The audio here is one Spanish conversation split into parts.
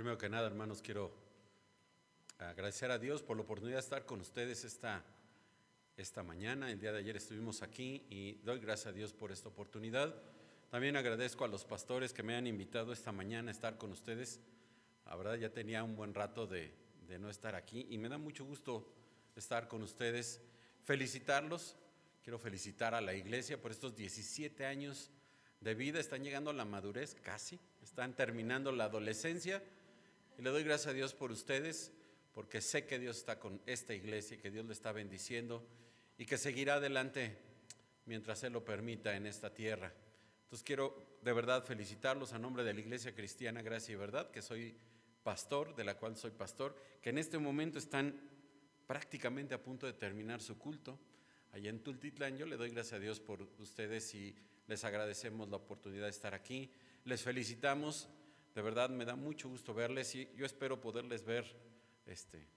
Primero que nada, hermanos, quiero agradecer a Dios por la oportunidad de estar con ustedes esta mañana. El día de ayer estuvimos aquí y doy gracias a Dios por esta oportunidad. También agradezco a los pastores que me han invitado esta mañana a estar con ustedes. La verdad, ya tenía un buen rato de no estar aquí y me da mucho gusto estar con ustedes. Felicitarlos, quiero felicitar a la iglesia por estos 17 años de vida. Están llegando a la madurez casi, están terminando la adolescencia y le doy gracias a Dios por ustedes, porque sé que Dios está con esta iglesia y que Dios le está bendiciendo y que seguirá adelante mientras Él lo permita en esta tierra. Entonces quiero de verdad felicitarlos a nombre de la Iglesia Cristiana Gracia y Verdad, que soy pastor, de la cual soy pastor, que en este momento están prácticamente a punto de terminar su culto allá en Tultitlán. Yo le doy gracias a Dios por ustedes y les agradecemos la oportunidad de estar aquí. Les felicitamos, de verdad me da mucho gusto verles y yo espero poderles ver,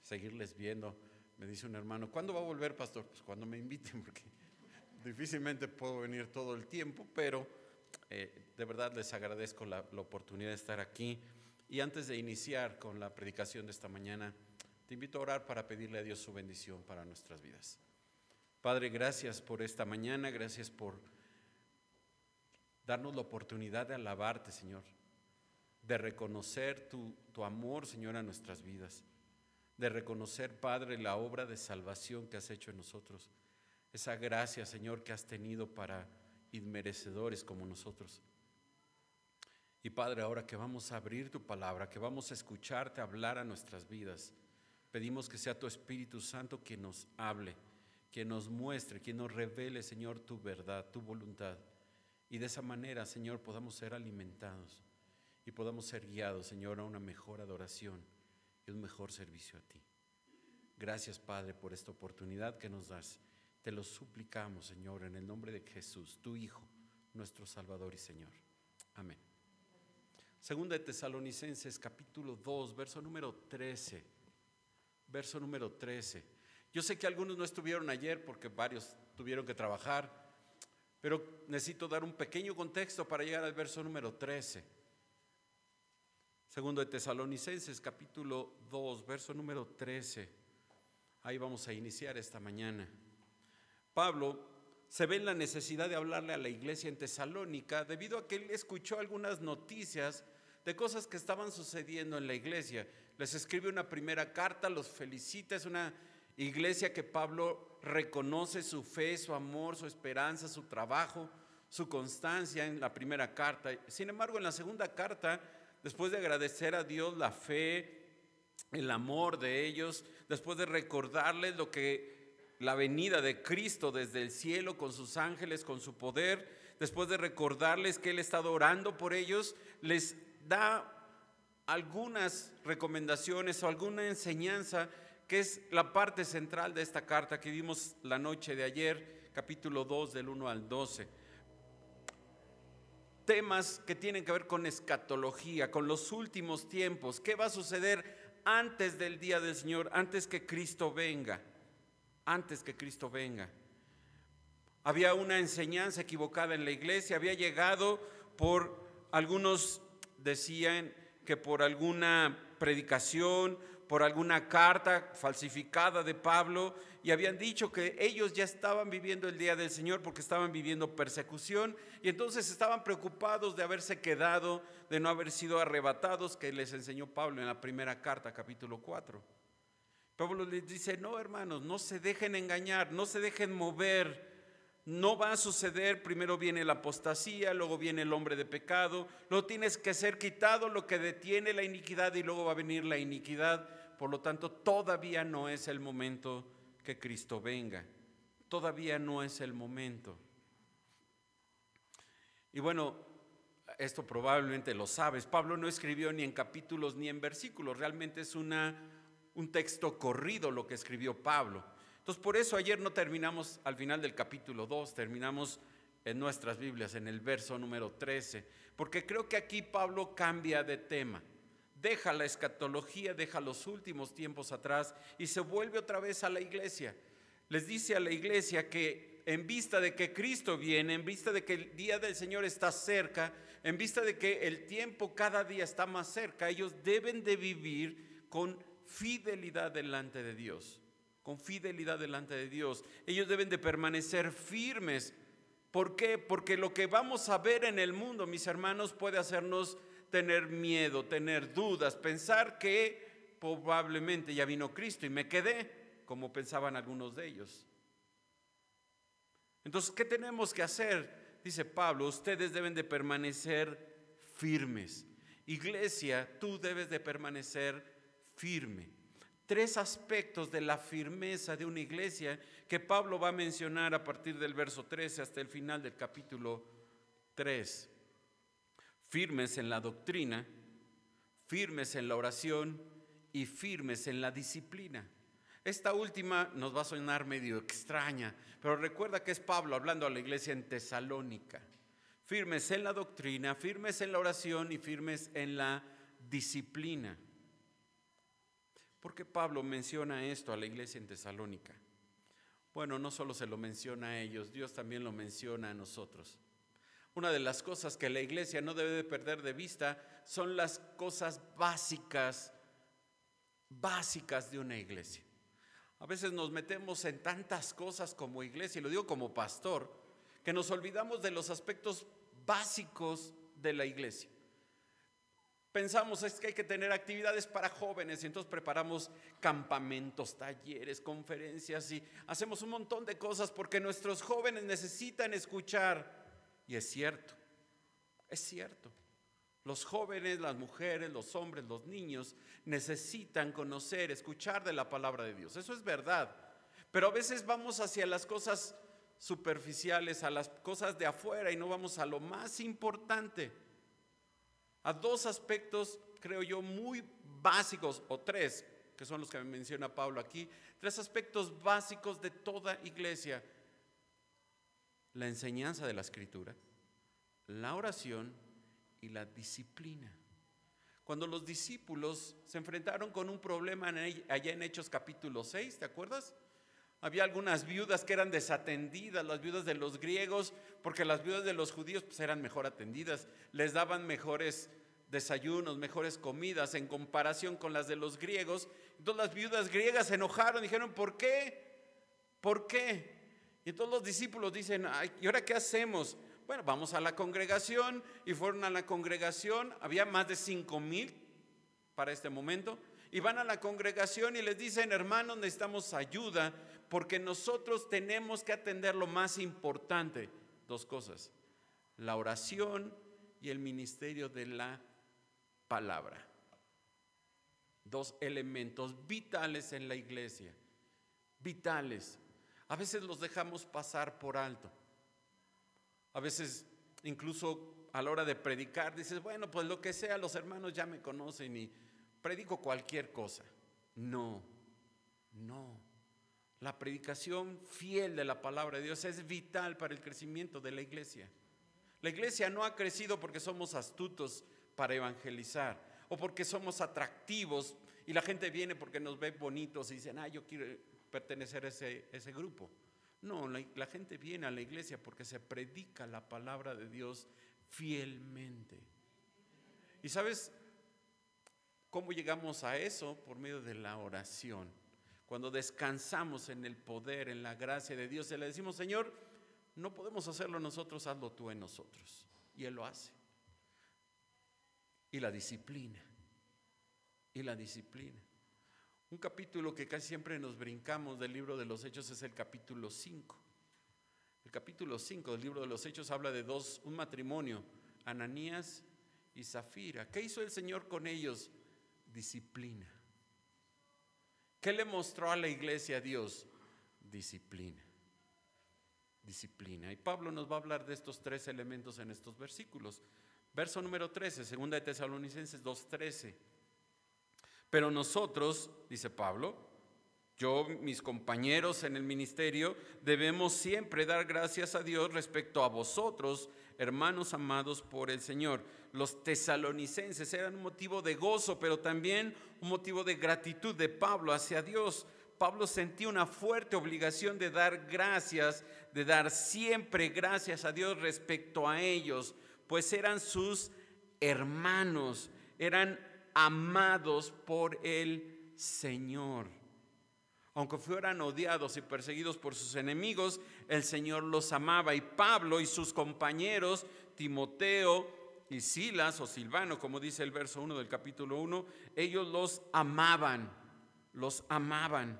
seguirles viendo. Me dice un hermano, ¿cuándo va a volver, pastor? Pues cuando me inviten, porque difícilmente puedo venir todo el tiempo, pero de verdad les agradezco la oportunidad de estar aquí. Y antes de iniciar con la predicación de esta mañana, te invito a orar para pedirle a Dios su bendición para nuestras vidas. Padre, gracias por esta mañana, gracias por darnos la oportunidad de alabarte, Señor, de reconocer tu amor, Señor, a nuestras vidas, de reconocer, Padre, la obra de salvación que has hecho en nosotros, esa gracia, Señor, que has tenido para inmerecedores como nosotros. Y Padre, ahora que vamos a abrir tu palabra, que vamos a escucharte hablar a nuestras vidas, pedimos que sea tu Espíritu Santo quien nos hable, quien nos muestre, quien nos revele, Señor, tu verdad, tu voluntad. Y de esa manera, Señor, podamos ser alimentados y podamos ser guiados, Señor, a una mejor adoración y un mejor servicio a ti. Gracias, Padre, por esta oportunidad que nos das. Te lo suplicamos, Señor, en el nombre de Jesús, tu Hijo, nuestro Salvador y Señor. Amén. Segunda de Tesalonicenses, capítulo 2, verso número 13. Verso número 13. Yo sé que algunos no estuvieron ayer porque varios tuvieron que trabajar, pero necesito dar un pequeño contexto para llegar al verso número 13. Segundo de Tesalonicenses, capítulo 2, verso número 13. Ahí vamos a iniciar esta mañana. Pablo se ve en la necesidad de hablarle a la iglesia en Tesalónica debido a que él escuchó algunas noticias de cosas que estaban sucediendo en la iglesia. Les escribe una primera carta, los felicita, es una iglesia que Pablo reconoce su fe, su amor, su esperanza, su trabajo, su constancia en la primera carta. Sin embargo, en la segunda carta, después de agradecer a Dios la fe, el amor de ellos, después de recordarles la venida de Cristo desde el cielo con sus ángeles, con su poder, después de recordarles que Él ha estado orando por ellos, les da algunas recomendaciones o alguna enseñanza que es la parte central de esta carta que vimos la noche de ayer, capítulo 2 del 1 al 12. Temas que tienen que ver con escatología, con los últimos tiempos, qué va a suceder antes del día del Señor, antes que Cristo venga. Antes que Cristo venga. Había una enseñanza equivocada en la iglesia, había llegado por algunos, decían que por alguna predicación, por alguna carta falsificada de Pablo, y habían dicho que ellos ya estaban viviendo el día del Señor porque estaban viviendo persecución, y entonces estaban preocupados de haberse quedado, de no haber sido arrebatados, que les enseñó Pablo en la primera carta, capítulo 4. Pablo les dice, no, hermanos, no se dejen engañar, no se dejen mover, no va a suceder. Primero viene la apostasía, luego viene el hombre de pecado, luego tienes que ser quitado lo que detiene la iniquidad y luego va a venir la iniquidad. Por lo tanto, todavía no es el momento que Cristo venga, todavía no es el momento. Y bueno, esto probablemente lo sabes, Pablo no escribió ni en capítulos ni en versículos, realmente es un texto corrido lo que escribió Pablo. Entonces por eso ayer no terminamos al final del capítulo 2, terminamos en nuestras Biblias en el verso número 13, porque creo que aquí Pablo cambia de tema, deja la escatología, deja los últimos tiempos atrás y se vuelve otra vez a la iglesia. Les dice a la iglesia que en vista de que Cristo viene, en vista de que el día del Señor está cerca, en vista de que el tiempo cada día está más cerca, ellos deben de vivir con fidelidad delante de Dios, con fidelidad delante de Dios. Ellos deben de permanecer firmes. ¿Por qué? Porque lo que vamos a ver en el mundo, mis hermanos, puede hacernos tener miedo, tener dudas, pensar que probablemente ya vino Cristo y me quedé, como pensaban algunos de ellos. Entonces, ¿qué tenemos que hacer? Dice Pablo, ustedes deben de permanecer firmes. Iglesia, tú debes de permanecer firme. 3 aspectos de la firmeza de una iglesia que Pablo va a mencionar a partir del verso 13 hasta el final del capítulo 3. Firmes en la doctrina, firmes en la oración y firmes en la disciplina. Esta última nos va a sonar medio extraña, pero recuerda que es Pablo hablando a la iglesia en Tesalónica. Firmes en la doctrina, firmes en la oración y firmes en la disciplina. ¿Por qué Pablo menciona esto a la iglesia en Tesalónica? Bueno, no solo se lo menciona a ellos, Dios también lo menciona a nosotros. Una de las cosas que la iglesia no debe de perder de vista son las cosas básicas de una iglesia. A veces nos metemos en tantas cosas como iglesia, y lo digo como pastor, que nos olvidamos de los aspectos básicos de la iglesia. Pensamos es que hay que tener actividades para jóvenes y entonces preparamos campamentos, talleres, conferencias y hacemos un montón de cosas porque nuestros jóvenes necesitan escuchar. Y es cierto. Los jóvenes, las mujeres, los hombres, los niños necesitan conocer, escuchar de la palabra de Dios. Eso es verdad. Pero a veces vamos hacia las cosas superficiales, a las cosas de afuera y no vamos a lo más importante. A 2 aspectos, creo yo, muy básicos, o 3, que son los que menciona Pablo aquí. 3 aspectos básicos de toda iglesia: la enseñanza de la Escritura, la oración y la disciplina. Cuando los discípulos se enfrentaron con un problema allá en Hechos capítulo 6, ¿te acuerdas? Había algunas viudas que eran desatendidas, las viudas de los griegos, porque las viudas de los judíos pues eran mejor atendidas, les daban mejores desayunos, mejores comidas en comparación con las de los griegos. Entonces las viudas griegas se enojaron, dijeron, ¿por qué? ¿Por qué? Y entonces los discípulos dicen, ay, ¿y ahora qué hacemos? Bueno, vamos a la congregación, y fueron a la congregación, había más de 5,000 para este momento, y van a la congregación y les dicen, hermanos, necesitamos ayuda, porque nosotros tenemos que atender lo más importante, 2 cosas, la oración y el ministerio de la palabra. 2 elementos vitales en la iglesia, vitales. A veces los dejamos pasar por alto. A veces incluso a la hora de predicar dices, bueno, pues lo que sea, los hermanos ya me conocen y predico cualquier cosa. No. La predicación fiel de la palabra de Dios es vital para el crecimiento de la iglesia. La iglesia no ha crecido porque somos astutos para evangelizar o porque somos atractivos y la gente viene porque nos ve bonitos y dicen, yo quiero pertenecer a ese grupo. No, la gente viene a la iglesia porque se predica la palabra de Dios fielmente. ¿Y sabes cómo llegamos a eso? Por medio de la oración. Cuando descansamos en el poder, en la gracia de Dios, y le decimos, Señor, no podemos hacerlo nosotros, hazlo tú en nosotros. Y Él lo hace. Y la disciplina. Un capítulo que casi siempre nos brincamos del libro de los Hechos es el capítulo 5. El capítulo 5 del libro de los Hechos habla de un matrimonio, Ananías y Zafira. ¿Qué hizo el Señor con ellos? Disciplina. ¿Qué le mostró a la iglesia a Dios? Disciplina. Y Pablo nos va a hablar de estos 3 elementos en estos versículos. Verso número 13, 2 de Tesalonicenses 2:13. Pero nosotros, dice Pablo, yo, mis compañeros en el ministerio, debemos siempre dar gracias a Dios respecto a vosotros, hermanos amados por el Señor. Los tesalonicenses eran un motivo de gozo, pero también un motivo de gratitud de Pablo hacia Dios. Pablo sentía una fuerte obligación de dar gracias, de dar siempre gracias a Dios respecto a ellos, pues eran sus hermanos, eran amados por el Señor. Aunque fueran odiados y perseguidos por sus enemigos, el Señor los amaba. Y Pablo y sus compañeros, Timoteo y Silas, o Silvano, como dice el verso 1 del capítulo 1, ellos los amaban, los amaban.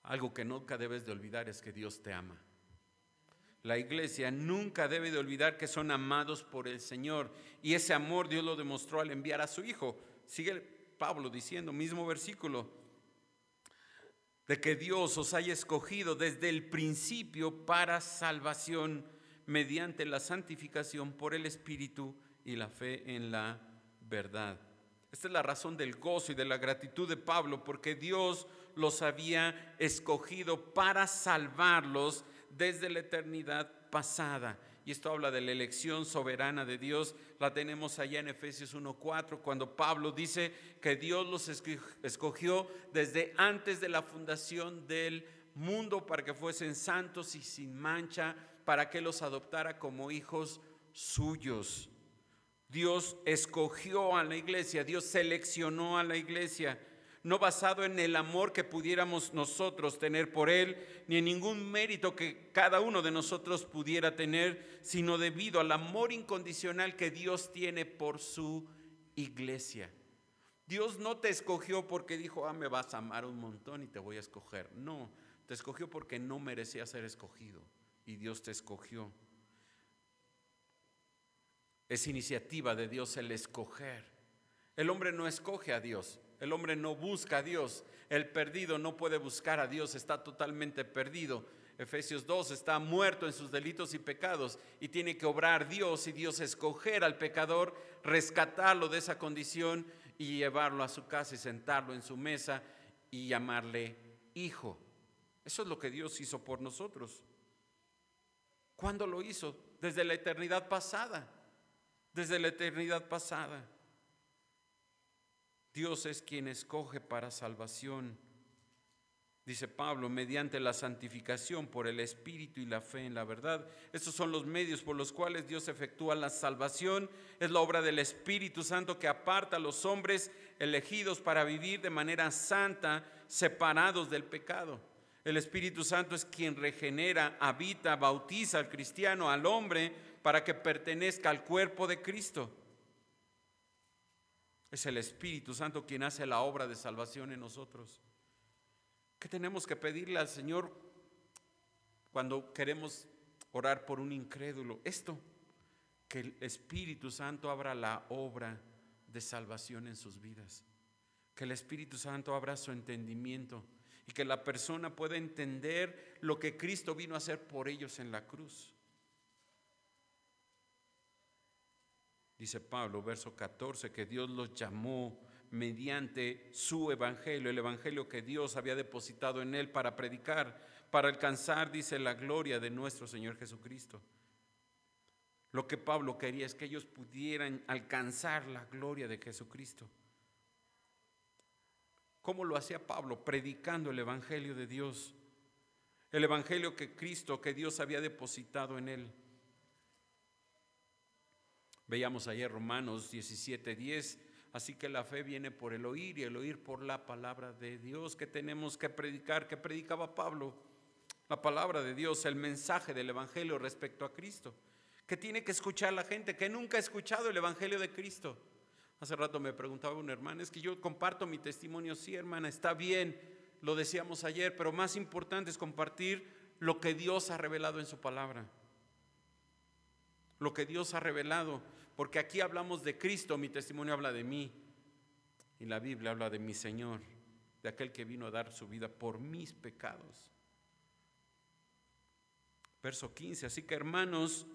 Algo que nunca debes de olvidar es que Dios te ama. La iglesia nunca debe de olvidar que son amados por el Señor. Y ese amor Dios lo demostró al enviar a su Hijo. Sigue Pablo diciendo, mismo versículo, de que Dios os haya escogido desde el principio para salvación mediante la santificación por el Espíritu y la fe en la verdad. Esta es la razón del gozo y de la gratitud de Pablo, porque Dios los había escogido para salvarlos desde la eternidad pasada. Y esto habla de la elección soberana de Dios. La tenemos allá en Efesios 1:4, cuando Pablo dice que Dios los escogió desde antes de la fundación del mundo para que fuesen santos y sin mancha, para que los adoptara como hijos suyos. Dios escogió a la iglesia, Dios seleccionó a la iglesia, no basado en el amor que pudiéramos nosotros tener por Él, ni en ningún mérito que cada uno de nosotros pudiera tener, sino debido al amor incondicional que Dios tiene por su iglesia. Dios no te escogió porque dijo, me vas a amar un montón y te voy a escoger. No, te escogió porque no merecías ser escogido y Dios te escogió. Es iniciativa de Dios el escoger. El hombre no escoge a Dios. El hombre no busca a Dios. El perdido no puede buscar a Dios, está totalmente perdido. Efesios 2, está muerto en sus delitos y pecados y tiene que obrar Dios y Dios escoger al pecador, rescatarlo de esa condición y llevarlo a su casa y sentarlo en su mesa y llamarle hijo. Eso es lo que Dios hizo por nosotros. ¿Cuándo lo hizo? Desde la eternidad pasada. Desde la eternidad pasada. Dios es quien escoge para salvación, dice Pablo, mediante la santificación por el Espíritu y la fe en la verdad. Estos son los medios por los cuales Dios efectúa la salvación. Es la obra del Espíritu Santo que aparta a los hombres elegidos para vivir de manera santa, separados del pecado. El Espíritu Santo es quien regenera, habita, bautiza al cristiano, al hombre, para que pertenezca al cuerpo de Cristo. Es el Espíritu Santo quien hace la obra de salvación en nosotros. ¿Qué tenemos que pedirle al Señor cuando queremos orar por un incrédulo? Esto, que el Espíritu Santo abra la obra de salvación en sus vidas. Que el Espíritu Santo abra su entendimiento y que la persona pueda entender lo que Cristo vino a hacer por ellos en la cruz. Dice Pablo, verso 14, que Dios los llamó mediante su evangelio, el evangelio que Dios había depositado en él para predicar, para alcanzar, dice, la gloria de nuestro Señor Jesucristo. Lo que Pablo quería es que ellos pudieran alcanzar la gloria de Jesucristo. ¿Cómo lo hacía Pablo? Predicando el evangelio de Dios, el evangelio que Cristo, que Dios había depositado en él. Veíamos ayer Romanos 17:10, así que la fe viene por el oír y el oír por la palabra de Dios. ¿Qué tenemos que predicar? ¿Qué predicaba Pablo? La palabra de Dios, el mensaje del evangelio respecto a Cristo. ¿Qué tiene que escuchar la gente que nunca ha escuchado el evangelio de Cristo? Hace rato me preguntaba una hermana, es que yo comparto mi testimonio. Sí, hermana, está bien, lo decíamos ayer, pero más importante es compartir lo que Dios ha revelado en su palabra. Lo que Dios ha revelado, porque aquí hablamos de Cristo, mi testimonio habla de mí y la Biblia habla de mi Señor, de aquel que vino a dar su vida por mis pecados. Verso 15, así que hermanos,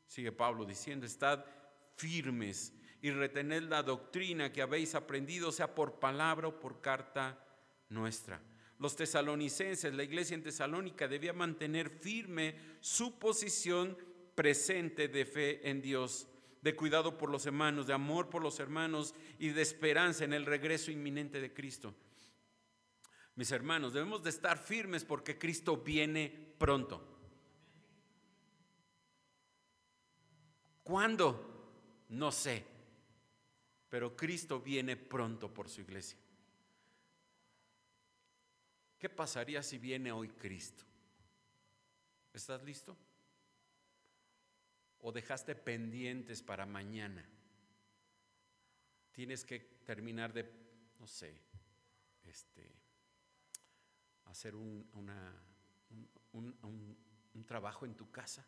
sigue Pablo diciendo, estad firmes y retened la doctrina que habéis aprendido, sea por palabra o por carta nuestra. Los tesalonicenses, la iglesia en Tesalónica debía mantener firme su posición presente de fe en Dios, de cuidado por los hermanos, de amor por los hermanos y de esperanza en el regreso inminente de Cristo. Mis hermanos, debemos de estar firmes porque Cristo viene pronto. ¿Cuándo? No sé, pero Cristo viene pronto por su iglesia. ¿Qué pasaría si viene hoy Cristo? ¿Estás listo? ¿O dejaste pendientes para mañana? Tienes que terminar de, no sé, hacer un trabajo en tu casa.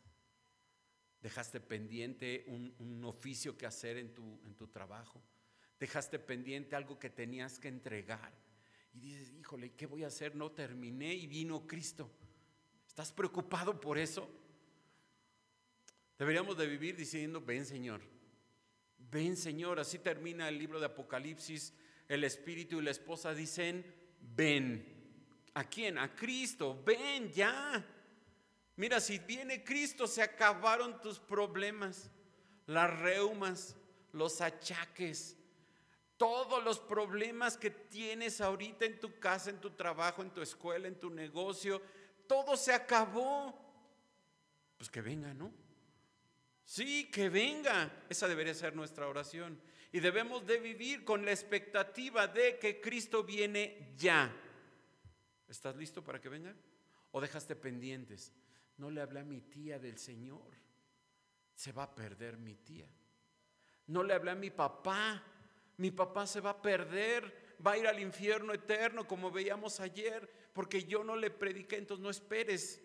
Dejaste pendiente un oficio que hacer en tu trabajo. Dejaste pendiente algo que tenías que entregar. Y dices, híjole, ¿qué voy a hacer? No terminé y vino Cristo. ¿Estás preocupado por eso? Deberíamos de vivir diciendo, ven Señor. Ven Señor. Así termina el libro de Apocalipsis. El espíritu y la esposa dicen, ven. ¿A quién? A Cristo. Ven ya. Mira, si viene Cristo, se acabaron tus problemas, las reumas, los achaques, todos los problemas que tienes ahorita en tu casa, en tu trabajo, en tu escuela, en tu negocio, todo se acabó. Pues que venga, ¿no? Sí, que venga. Esa debería ser nuestra oración. Y debemos de vivir con la expectativa de que Cristo viene ya. ¿Estás listo para que venga? ¿O dejaste pendientes? No le hablé a mi tía del Señor. Se va a perder mi tía. No le hablé a mi papá. Mi papá se va a perder. Va a ir al infierno eterno como veíamos ayer. Porque yo no le prediqué. Entonces no esperes.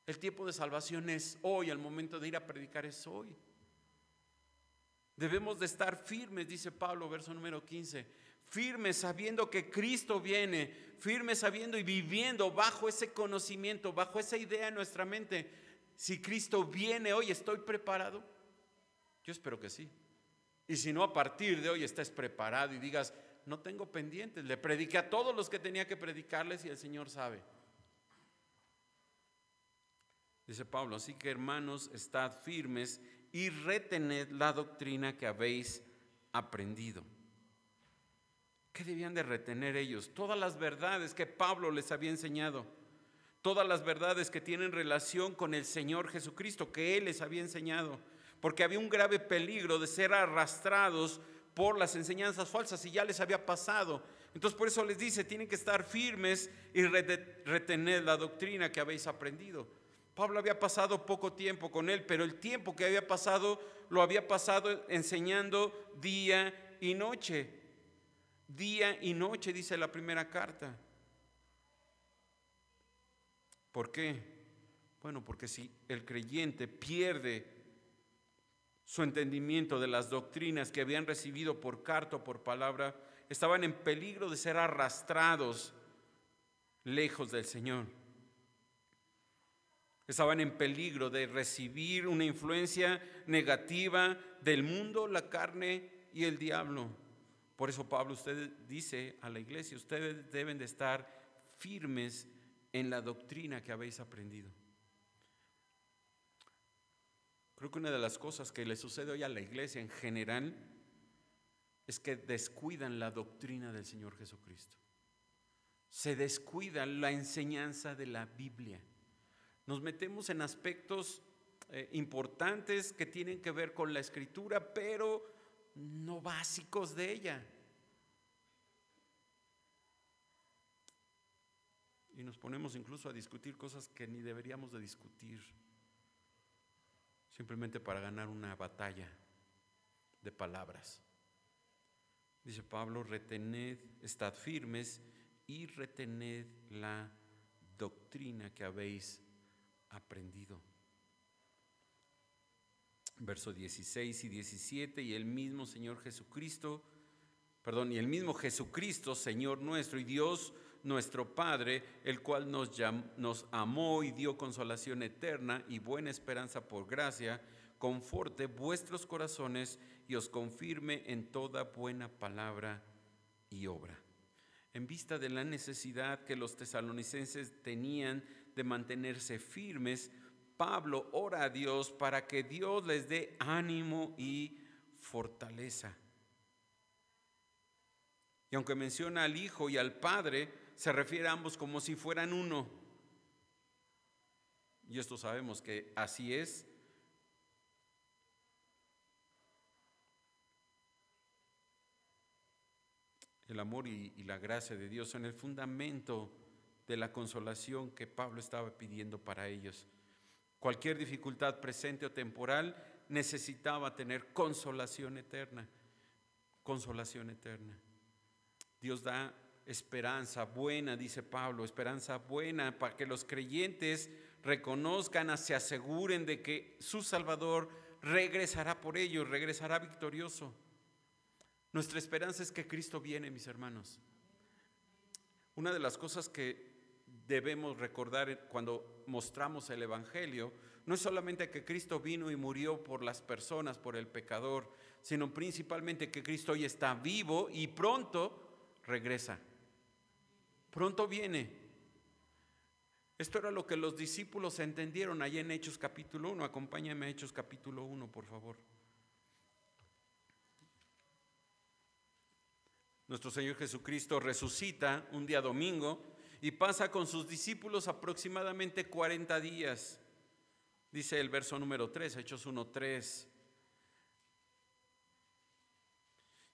El tiempo de salvación es hoy. El momento de ir a predicar es hoy. Debemos de estar firmes, dice Pablo, verso número 15. Firmes sabiendo que Cristo viene, firmes sabiendo y viviendo bajo ese conocimiento, bajo esa idea en nuestra mente. Si Cristo viene hoy, ¿estoy preparado? Yo espero que sí. Y si no, a partir de hoy estés preparado y digas, no tengo pendientes, le prediqué a todos los que tenía que predicarles y el Señor sabe. Dice Pablo, así que hermanos, estad firmes y retened la doctrina que habéis aprendido. ¿Qué debían de retener ellos? Todas las verdades que Pablo les había enseñado, todas las verdades que tienen relación con el Señor Jesucristo, que Él les había enseñado, porque había un grave peligro de ser arrastrados por las enseñanzas falsas y ya les había pasado. Entonces por eso les dice, tienen que estar firmes y retener la doctrina que habéis aprendido. Pablo había pasado poco tiempo con él, pero el tiempo que había pasado, lo había pasado enseñando día y noche. Día y noche, dice la primera carta. ¿Por qué? Bueno, porque si el creyente pierde su entendimiento de las doctrinas que habían recibido por carta o por palabra, estaban en peligro de ser arrastrados lejos del Señor. Estaban en peligro de recibir una influencia negativa del mundo, la carne y el diablo. Por eso Pablo dice a la iglesia, ustedes deben de estar firmes en la doctrina que habéis aprendido. Creo que una de las cosas que le sucede hoy a la iglesia en general es que descuidan la doctrina del Señor Jesucristo. Se descuida la enseñanza de la Biblia. Nos metemos en aspectos importantes que tienen que ver con la Escritura, pero no básicos de ella. Y nos ponemos incluso a discutir cosas que ni deberíamos de discutir, simplemente para ganar una batalla de palabras. Dice Pablo, retened, estad firmes y retened la doctrina que habéis aprendido. Versos 16 y 17, y el mismo Jesucristo, Señor nuestro y Dios nuestro Padre, el cual nos amó y dio consolación eterna y buena esperanza por gracia, conforte vuestros corazones y os confirme en toda buena palabra y obra. En vista de la necesidad que los tesalonicenses tenían de mantenerse firmes, Pablo ora a Dios para que Dios les dé ánimo y fortaleza. Y aunque menciona al Hijo y al Padre, se refiere a ambos como si fueran uno. Y esto sabemos que así es. El amor y la gracia de Dios son el fundamento de la consolación que Pablo estaba pidiendo para ellos. Cualquier dificultad presente o temporal necesitaba tener consolación eterna. Consolación eterna. Dios da esperanza buena, dice Pablo, esperanza buena para que los creyentes reconozcan, se aseguren de que su Salvador regresará por ellos, regresará victorioso. Nuestra esperanza es que Cristo viene, mis hermanos. Una de las cosas que debemos recordar cuando mostramos el Evangelio no es solamente que Cristo vino y murió por las personas, por el pecador, sino principalmente que Cristo hoy está vivo y pronto regresa. Pronto viene. Esto era lo que los discípulos entendieron allá en Hechos capítulo 1. Acompáñame a Hechos capítulo 1, por favor. Nuestro Señor Jesucristo resucita un día domingo y pasa con sus discípulos aproximadamente 40 días. Dice el verso número 3, Hechos 1:3.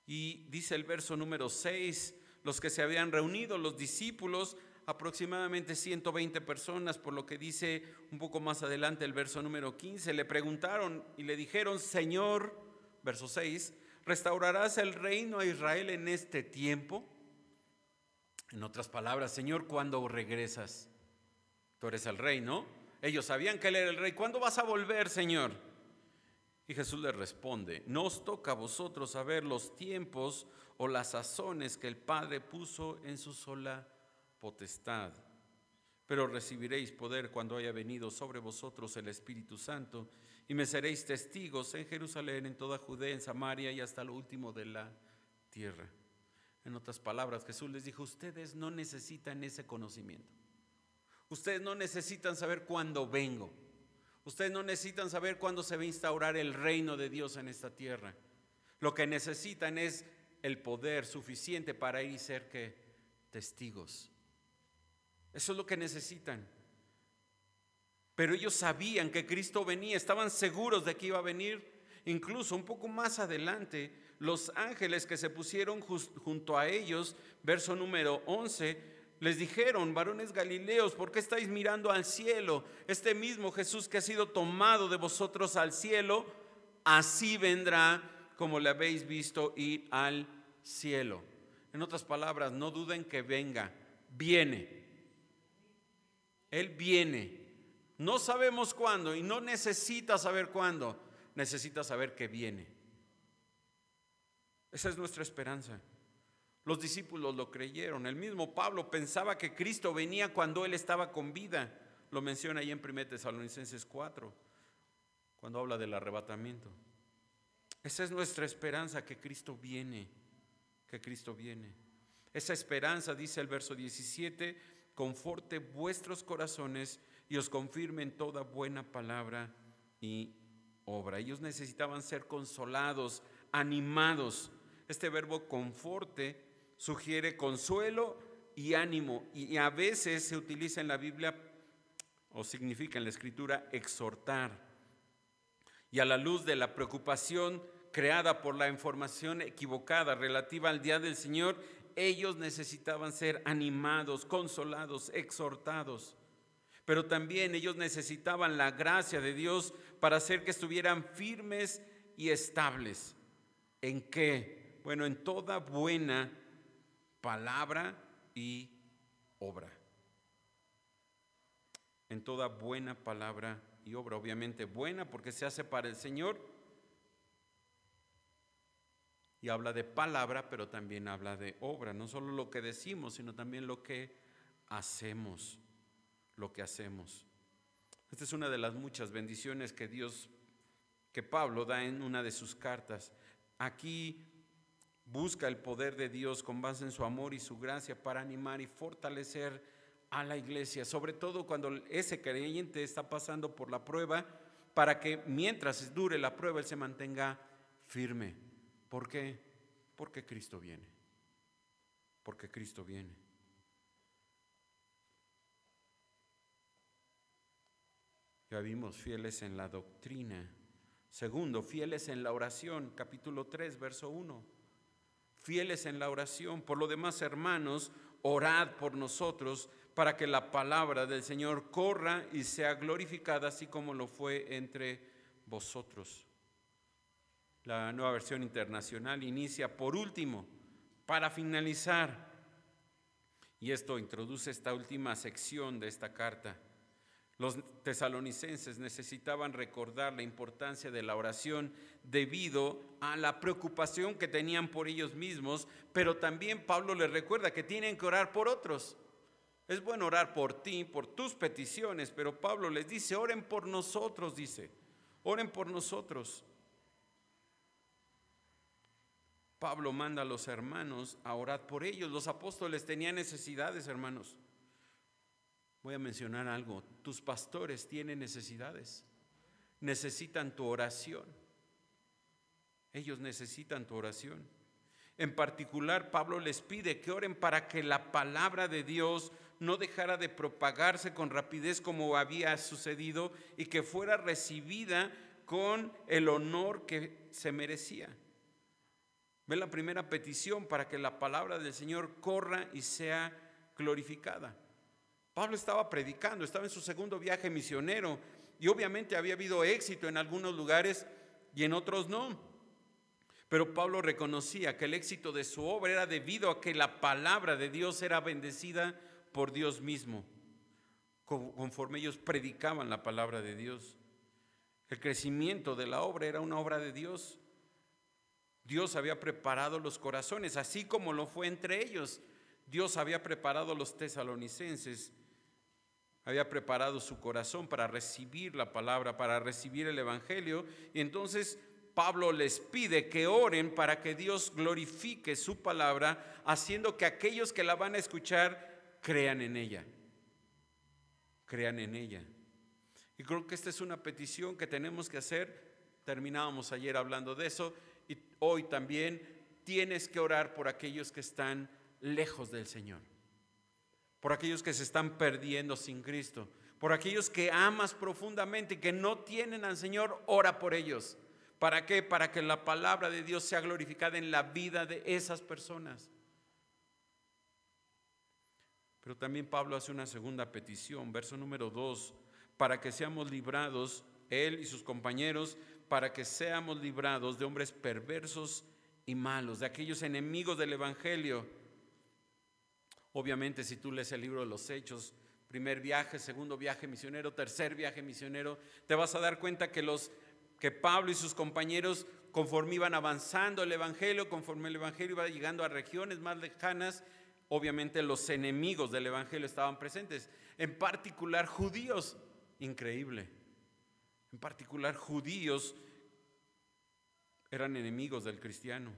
Y dice el verso número 6, los que se habían reunido, los discípulos, aproximadamente 120 personas, por lo que dice un poco más adelante el verso número 15, le preguntaron y le dijeron: Señor, verso 6, ¿restaurarás el reino a Israel en este tiempo? En otras palabras, Señor, ¿cuándo regresas? Tú eres el rey, ¿no? Ellos sabían que Él era el rey. ¿Cuándo vas a volver, Señor? Y Jesús les responde: no os toca a vosotros saber los tiempos o las sazones que el Padre puso en su sola potestad, pero recibiréis poder cuando haya venido sobre vosotros el Espíritu Santo, y me seréis testigos en Jerusalén, en toda Judea, en Samaria y hasta lo último de la tierra. En otras palabras, Jesús les dijo: ustedes no necesitan ese conocimiento. Ustedes no necesitan saber cuándo vengo. Ustedes no necesitan saber cuándo se va a instaurar el reino de Dios en esta tierra. Lo que necesitan es el poder suficiente para ir y ser ¿qué? Testigos. Eso es lo que necesitan. Pero ellos sabían que Cristo venía, estaban seguros de que iba a venir. Incluso un poco más adelante, los ángeles que se pusieron junto a ellos, verso número 11, les dijeron: varones galileos, ¿por qué estáis mirando al cielo? Este mismo Jesús que ha sido tomado de vosotros al cielo, así vendrá como le habéis visto ir al cielo. En otras palabras, no duden que venga, viene. Él viene. No sabemos cuándo y no necesita saber cuándo, necesita saber que viene. Esa es nuestra esperanza. Los discípulos lo creyeron. El mismo Pablo pensaba que Cristo venía cuando él estaba con vida. Lo menciona ahí en 1 Tesalonicenses 4, cuando habla del arrebatamiento. Esa es nuestra esperanza, que Cristo viene, que Cristo viene. Esa esperanza, dice el verso 17, conforte vuestros corazones y os confirme en toda buena palabra y obra. Ellos necesitaban ser consolados, animados. Este verbo conforte sugiere consuelo y ánimo, y a veces se utiliza en la Biblia, o significa en la Escritura, exhortar. Y a la luz de la preocupación creada por la información equivocada relativa al día del Señor, ellos necesitaban ser animados, consolados, exhortados. Pero también ellos necesitaban la gracia de Dios para hacer que estuvieran firmes y estables. ¿En qué? Bueno, en toda buena palabra y obra. En toda buena palabra y obra. Obviamente buena porque se hace para el Señor. Y habla de palabra, pero también habla de obra. No solo lo que decimos, sino también lo que hacemos. Lo que hacemos. Esta es una de las muchas bendiciones que Pablo da en una de sus cartas. Aquí busca el poder de Dios con base en su amor y su gracia para animar y fortalecer a la iglesia, sobre todo cuando ese creyente está pasando por la prueba, para que mientras dure la prueba él se mantenga firme. ¿Por qué? Porque Cristo viene. Porque Cristo viene. Ya vimos fieles en la doctrina. Segundo, fieles en la oración, capítulo 3, verso 1. Fieles en la oración. Por lo demás, hermanos, orad por nosotros para que la palabra del Señor corra y sea glorificada, así como lo fue entre vosotros. La Nueva Versión Internacional inicia por último, para finalizar. Y esto introduce esta última sección de esta carta. Los tesalonicenses necesitaban recordar la importancia de la oración debido a la preocupación que tenían por ellos mismos, pero también Pablo les recuerda que tienen que orar por otros. Es bueno orar por ti, por tus peticiones, pero Pablo les dice, oren por nosotros, dice, oren por nosotros. Pablo manda a los hermanos a orar por ellos. Los apóstoles tenían necesidades, hermanos. Voy a mencionar algo. Tus pastores tienen necesidades. Necesitan tu oración. Ellos necesitan tu oración. En particular, Pablo les pide que oren para que la palabra de Dios no dejara de propagarse con rapidez como había sucedido y que fuera recibida con el honor que se merecía. Ven la primera petición para que la palabra del Señor corra y sea glorificada. Pablo estaba predicando, estaba en su segundo viaje misionero y obviamente había habido éxito en algunos lugares y en otros no. Pero Pablo reconocía que el éxito de su obra era debido a que la palabra de Dios era bendecida por Dios mismo, conforme ellos predicaban la palabra de Dios. El crecimiento de la obra era una obra de Dios. Dios había preparado los corazones, así como lo fue entre ellos. Dios había preparado a los tesalonicenses, había preparado su corazón para recibir la palabra, para recibir el evangelio. Y entonces Pablo les pide que oren para que Dios glorifique su palabra, haciendo que aquellos que la van a escuchar crean en ella. Crean en ella. Y creo que esta es una petición que tenemos que hacer. Terminábamos ayer hablando de eso. Y hoy también tienes que orar por aquellos que están lejos del Señor, por aquellos que se están perdiendo sin Cristo, por aquellos que amas profundamente y que no tienen al Señor. Ora por ellos. ¿Para qué? Para que la palabra de Dios sea glorificada en la vida de esas personas. Pero también Pablo hace una segunda petición, verso número 2, para que seamos librados, él y sus compañeros, para que seamos librados de hombres perversos y malos, de aquellos enemigos del evangelio. Obviamente, si tú lees el libro de los Hechos, primer viaje, segundo viaje misionero, tercer viaje misionero, te vas a dar cuenta que Pablo y sus compañeros, conforme iban avanzando el evangelio, conforme el evangelio iba llegando a regiones más lejanas, obviamente los enemigos del evangelio estaban presentes, en particular judíos. Increíble. En particular judíos eran enemigos del cristiano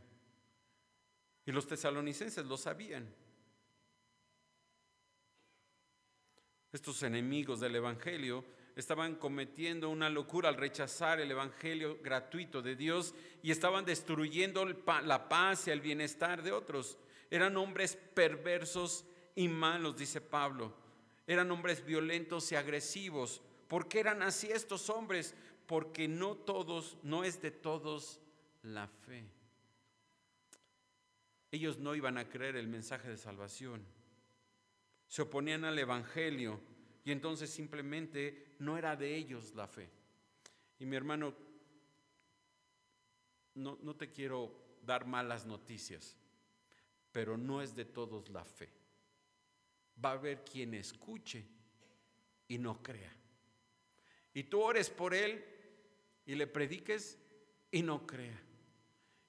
y los tesalonicenses lo sabían. Estos enemigos del evangelio estaban cometiendo una locura al rechazar el evangelio gratuito de Dios y estaban destruyendo la paz y el bienestar de otros. Eran hombres perversos y malos, dice Pablo. Eran hombres violentos y agresivos. ¿Por qué eran así estos hombres? Porque no es de todos la fe. Ellos no iban a creer el mensaje de salvación. Se oponían al evangelio y entonces simplemente no era de ellos la fe. Y mi hermano, no te quiero dar malas noticias, pero no es de todos la fe. Va a haber quien escuche y no crea. Y tú ores por él y le prediques y no crea.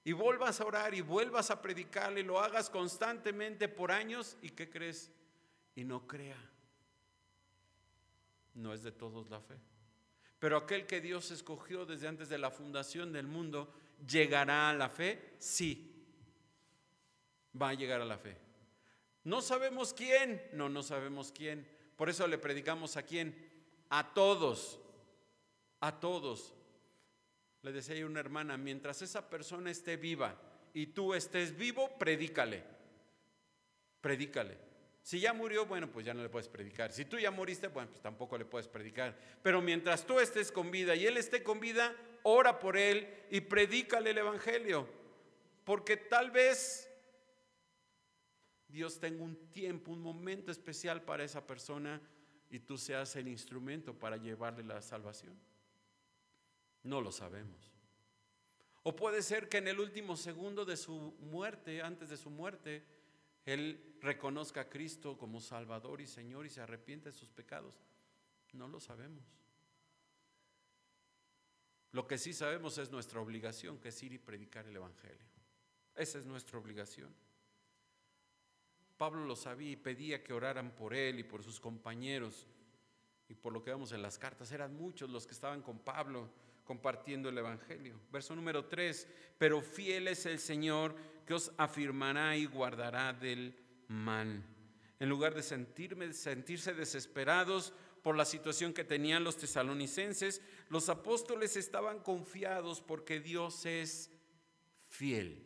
Y vuelvas a orar y vuelvas a predicarle y lo hagas constantemente por años. ¿Y qué crees? Y no crea. No es de todos la fe. Pero aquel que Dios escogió desde antes de la fundación del mundo, ¿llegará a la fe? Sí, va a llegar a la fe. No sabemos quién. No sabemos quién. Por eso le predicamos a quién. A todos. A todos. Le decía a una hermana, mientras esa persona esté viva y tú estés vivo, predícale. Predícale. Si ya murió, bueno, pues ya no le puedes predicar. Si tú ya moriste, bueno, pues tampoco le puedes predicar. Pero mientras tú estés con vida y él esté con vida, ora por él y predícale el evangelio. Porque tal vez Dios tenga un tiempo, un momento especial para esa persona y tú seas el instrumento para llevarle la salvación. No lo sabemos. O puede ser que en el último segundo de su muerte, antes de su muerte, él reconozca a Cristo como Salvador y Señor y se arrepiente de sus pecados. No lo sabemos. Lo que sí sabemos es nuestra obligación, que es ir y predicar el evangelio. Esa es nuestra obligación. Pablo lo sabía y pedía que oraran por él y por sus compañeros. Y por lo que vemos en las cartas, eran muchos los que estaban con Pablo compartiendo el evangelio. Verso número 3: pero fiel es el Señor, que os afirmará y guardará del mal. En lugar de sentirse desesperados por la situación que tenían los tesalonicenses, los apóstoles estaban confiados porque Dios es fiel.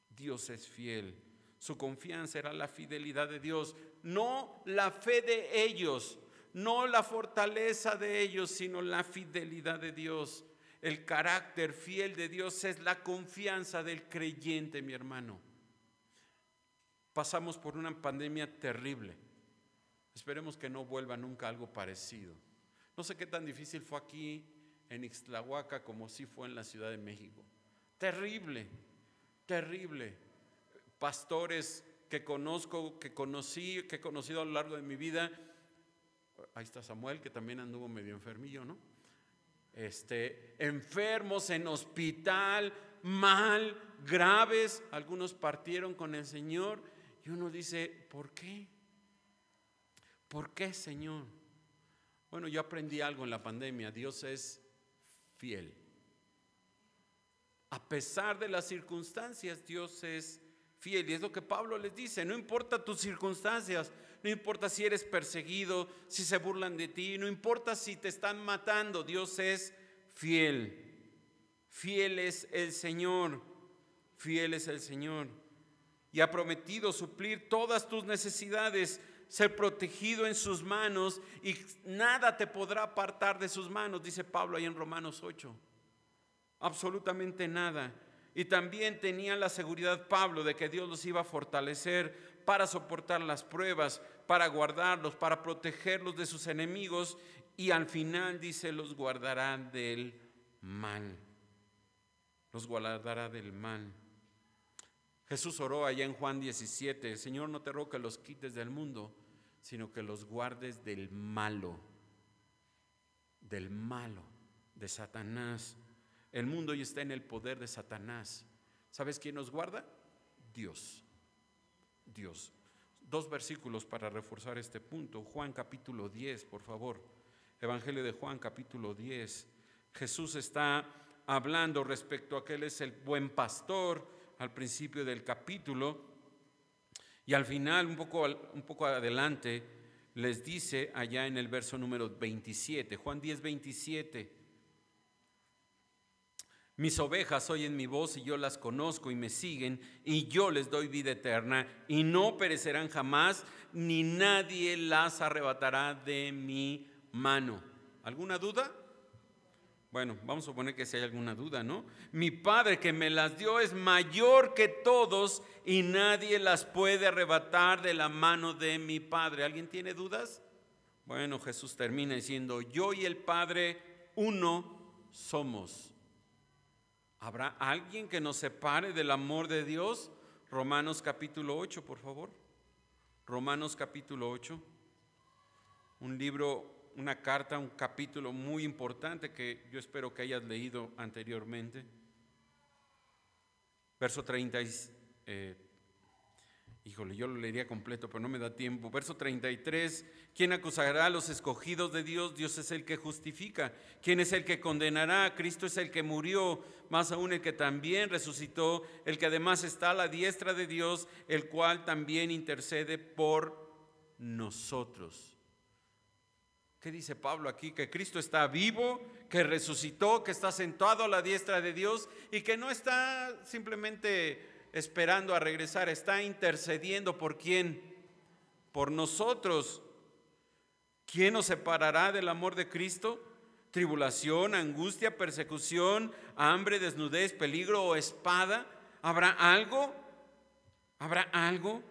Dios es fiel. Su confianza era la fidelidad de Dios, no la fe de ellos, no la fortaleza de ellos, sino la fidelidad de Dios. El carácter fiel de Dios es la confianza del creyente, mi hermano. Pasamos por una pandemia terrible. Esperemos que no vuelva nunca algo parecido. No sé qué tan difícil fue aquí en Ixtlahuaca como sí fue en la Ciudad de México. Terrible, terrible. Pastores que conozco, que he conocido a lo largo de mi vida. Ahí está Samuel, que también anduvo medio enfermillo, ¿no? Enfermos en hospital, mal, graves. Algunos partieron con el Señor y uno dice, ¿por qué? ¿Por qué, Señor? Bueno, yo aprendí algo en la pandemia. Dios es fiel. A pesar de las circunstancias, Dios es fiel. Y es lo que Pablo les dice: no importa tus circunstancias, no importa si eres perseguido, si se burlan de ti, no importa si te están matando, Dios es fiel. Fiel es el Señor, fiel es el Señor. Y ha prometido suplir todas tus necesidades, ser protegido en sus manos, y nada te podrá apartar de sus manos, dice Pablo ahí en Romanos 8. Absolutamente nada. Y también tenía la seguridad Pablo de que Dios los iba a fortalecer para soportar las pruebas, para guardarlos, para protegerlos de sus enemigos, y al final dice, los guardará del mal. Los guardará del mal. Jesús oró allá en Juan 17: Señor, no te ruego que los quites del mundo, sino que los guardes del malo, de Satanás. El mundo hoy está en el poder de Satanás. ¿Sabes quién nos guarda? Dios. Dios. 2 versículos para reforzar este punto. Juan capítulo 10, por favor. Evangelio de Juan capítulo 10. Jesús está hablando respecto a que Él es el buen pastor al principio del capítulo, y al final, un poco adelante, les dice allá en el verso número 27, Juan 10, 27: mis ovejas oyen mi voz y yo las conozco y me siguen, y yo les doy vida eterna y no perecerán jamás, ni nadie las arrebatará de mi mano. ¿Alguna duda? Bueno, vamos a suponer que si hay alguna duda, ¿no? Mi Padre que me las dio es mayor que todos y nadie las puede arrebatar de la mano de mi Padre. ¿Alguien tiene dudas? Bueno, Jesús termina diciendo: yo y el Padre uno somos. ¿Habrá alguien que nos separe del amor de Dios? Romanos capítulo 8, por favor. Romanos capítulo 8. Un libro, una carta, un capítulo muy importante que yo espero que hayas leído anteriormente. Verso 30, yo lo leería completo, pero no me da tiempo. Verso 33: ¿quién acusará a los escogidos de Dios? Dios es el que justifica. ¿Quién es el que condenará? Cristo es el que murió, más aún el que también resucitó, el que además está a la diestra de Dios, el cual también intercede por nosotros. ¿Qué dice Pablo aquí? Que Cristo está vivo, que resucitó, que está sentado a la diestra de Dios y que no está simplemente esperando a regresar, está intercediendo ¿por quién? Por nosotros. ¿Quién nos separará del amor de Cristo? ¿Tribulación, angustia, persecución, hambre, desnudez, peligro o espada? ¿Habrá algo? ¿Habrá algo?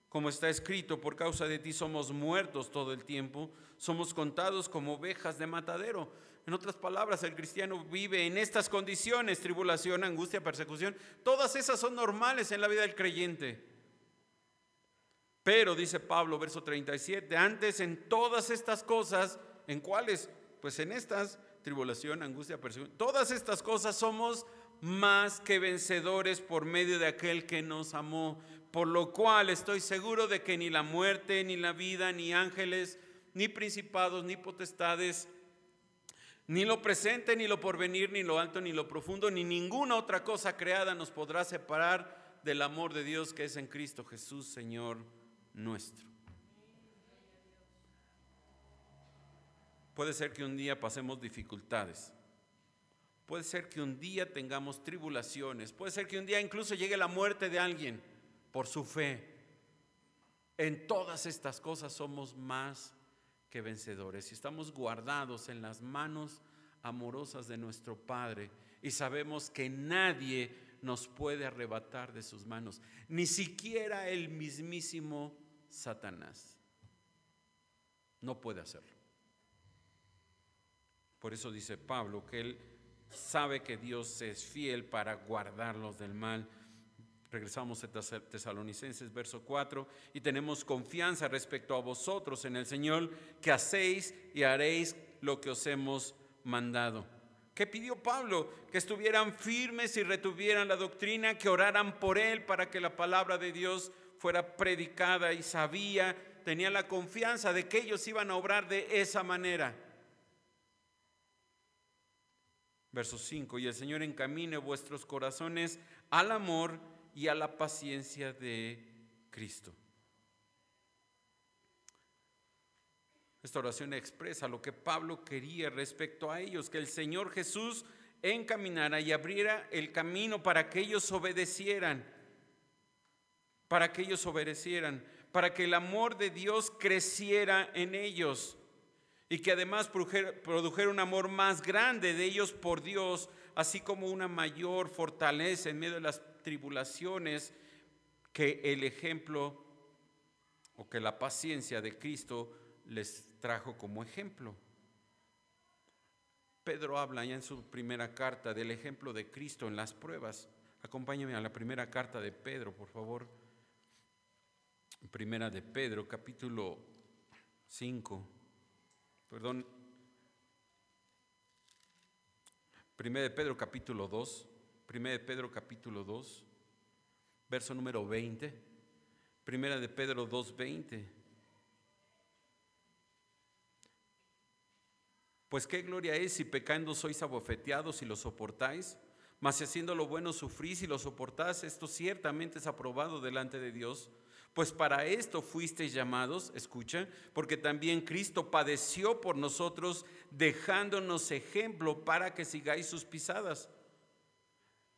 Como está escrito, por causa de ti somos muertos todo el tiempo, somos contados como ovejas de matadero. En otras palabras, el cristiano vive en estas condiciones: tribulación, angustia, persecución. Todas esas son normales en la vida del creyente. Pero dice Pablo, verso 37, antes en todas estas cosas, ¿en cuáles? Pues en estas, tribulación, angustia, persecución. Todas estas cosas somos más que vencedores por medio de aquel que nos amó. Por lo cual estoy seguro de que ni la muerte, ni la vida, ni ángeles, ni principados, ni potestades, ni lo presente, ni lo porvenir, ni lo alto, ni lo profundo, ni ninguna otra cosa creada nos podrá separar del amor de Dios que es en Cristo Jesús, Señor nuestro. Puede ser que un día pasemos dificultades, puede ser que un día tengamos tribulaciones, puede ser que un día incluso llegue la muerte de alguien por su fe. En todas estas cosas somos más que vencedores y estamos guardados en las manos amorosas de nuestro Padre, y sabemos que nadie nos puede arrebatar de sus manos, ni siquiera el mismísimo Satanás. No puede hacerlo. Por eso dice Pablo que él sabe que Dios es fiel para guardarlos del mal. Regresamos a Tesalonicenses, verso 4, y tenemos confianza respecto a vosotros en el Señor, que hacéis y haréis lo que os hemos mandado. ¿Qué pidió Pablo? Que estuvieran firmes y retuvieran la doctrina, que oraran por él para que la palabra de Dios fuera predicada, y tenía la confianza de que ellos iban a obrar de esa manera. Verso 5, y el Señor encamine vuestros corazones al amor y a la paciencia de Cristo. Esta oración expresa lo que Pablo quería respecto a ellos, que el Señor Jesús encaminara y abriera el camino para que ellos obedecieran, para que el amor de Dios creciera en ellos, y que además produjera un amor más grande de ellos por Dios, así como una mayor fortaleza en medio de las tribulaciones que el ejemplo o que la paciencia de Cristo les trajo como ejemplo. Pedro habla ya en su primera carta del ejemplo de Cristo en las pruebas. Acompáñame a la primera carta de Pedro, por favor. Primera de Pedro, capítulo 5. Primera de Pedro, capítulo 2. Primera de Pedro, capítulo 2, verso número 20. Primera de Pedro 2:20. Pues qué gloria es si pecando sois abofeteados y lo soportáis, mas si haciendo lo bueno sufrís y lo soportáis, esto ciertamente es aprobado delante de Dios. Pues para esto fuisteis llamados, escucha, porque también Cristo padeció por nosotros, dejándonos ejemplo para que sigáis sus pisadas,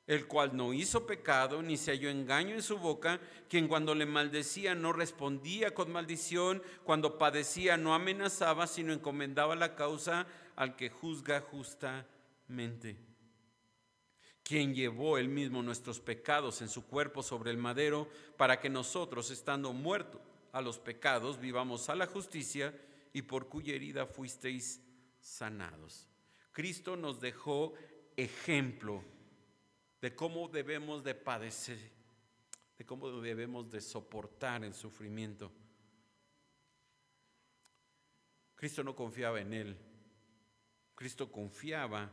el cual no hizo pecado, ni se halló engaño en su boca, quien cuando le maldecía no respondía con maldición, cuando padecía no amenazaba, sino encomendaba la causa al que juzga justamente, quien llevó él mismo nuestros pecados en su cuerpo sobre el madero, para que nosotros, estando muertos a los pecados, vivamos a la justicia, y por cuya herida fuisteis sanados. Cristo nos dejó ejemplo de cómo debemos de padecer, de cómo debemos de soportar el sufrimiento. Cristo no confiaba en él, Cristo confiaba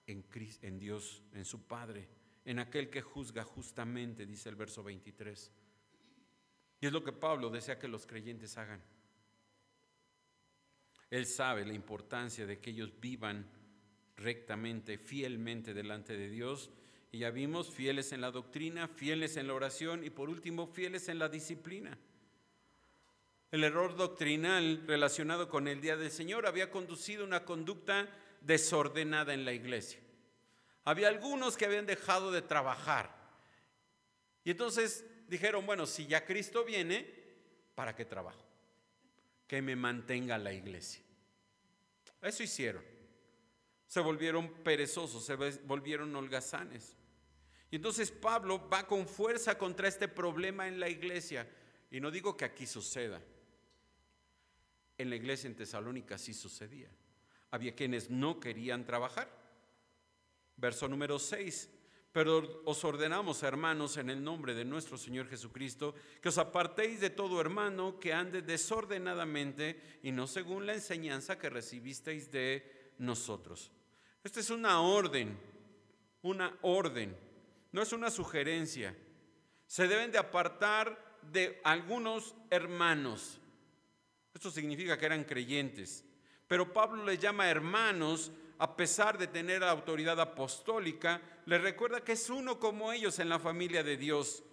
en Dios, en su Padre, en aquel que juzga justamente, dice el verso 23. Y es lo que Pablo desea que los creyentes hagan. Él sabe la importancia de que ellos vivan rectamente, fielmente delante de Dios, y ya vimos, fieles en la doctrina, fieles en la oración, y por último, fieles en la disciplina. El error doctrinal relacionado con el día del Señor había conducido una conducta desordenada en la iglesia. Había algunos que habían dejado de trabajar Y entonces dijeron, bueno, si ya Cristo viene, ¿para qué trabajo? Que me mantenga la iglesia. Eso hicieron. Se volvieron perezosos, se volvieron holgazanes. Y entonces Pablo va con fuerza contra este problema en la iglesia. Y no digo que aquí suceda. En la iglesia en Tesalónica sí sucedía. Había quienes no querían trabajar. Verso número 6. Pero os ordenamos, hermanos, en el nombre de nuestro Señor Jesucristo, que os apartéis de todo hermano que ande desordenadamente y no según la enseñanza que recibisteis de nosotros. Esta es una orden, no es una sugerencia. Se deben de apartar de algunos hermanos. Esto significa que eran creyentes, pero Pablo les llama hermanos a pesar de tener la autoridad apostólica. Les recuerda que es uno como ellos en la familia de Dios,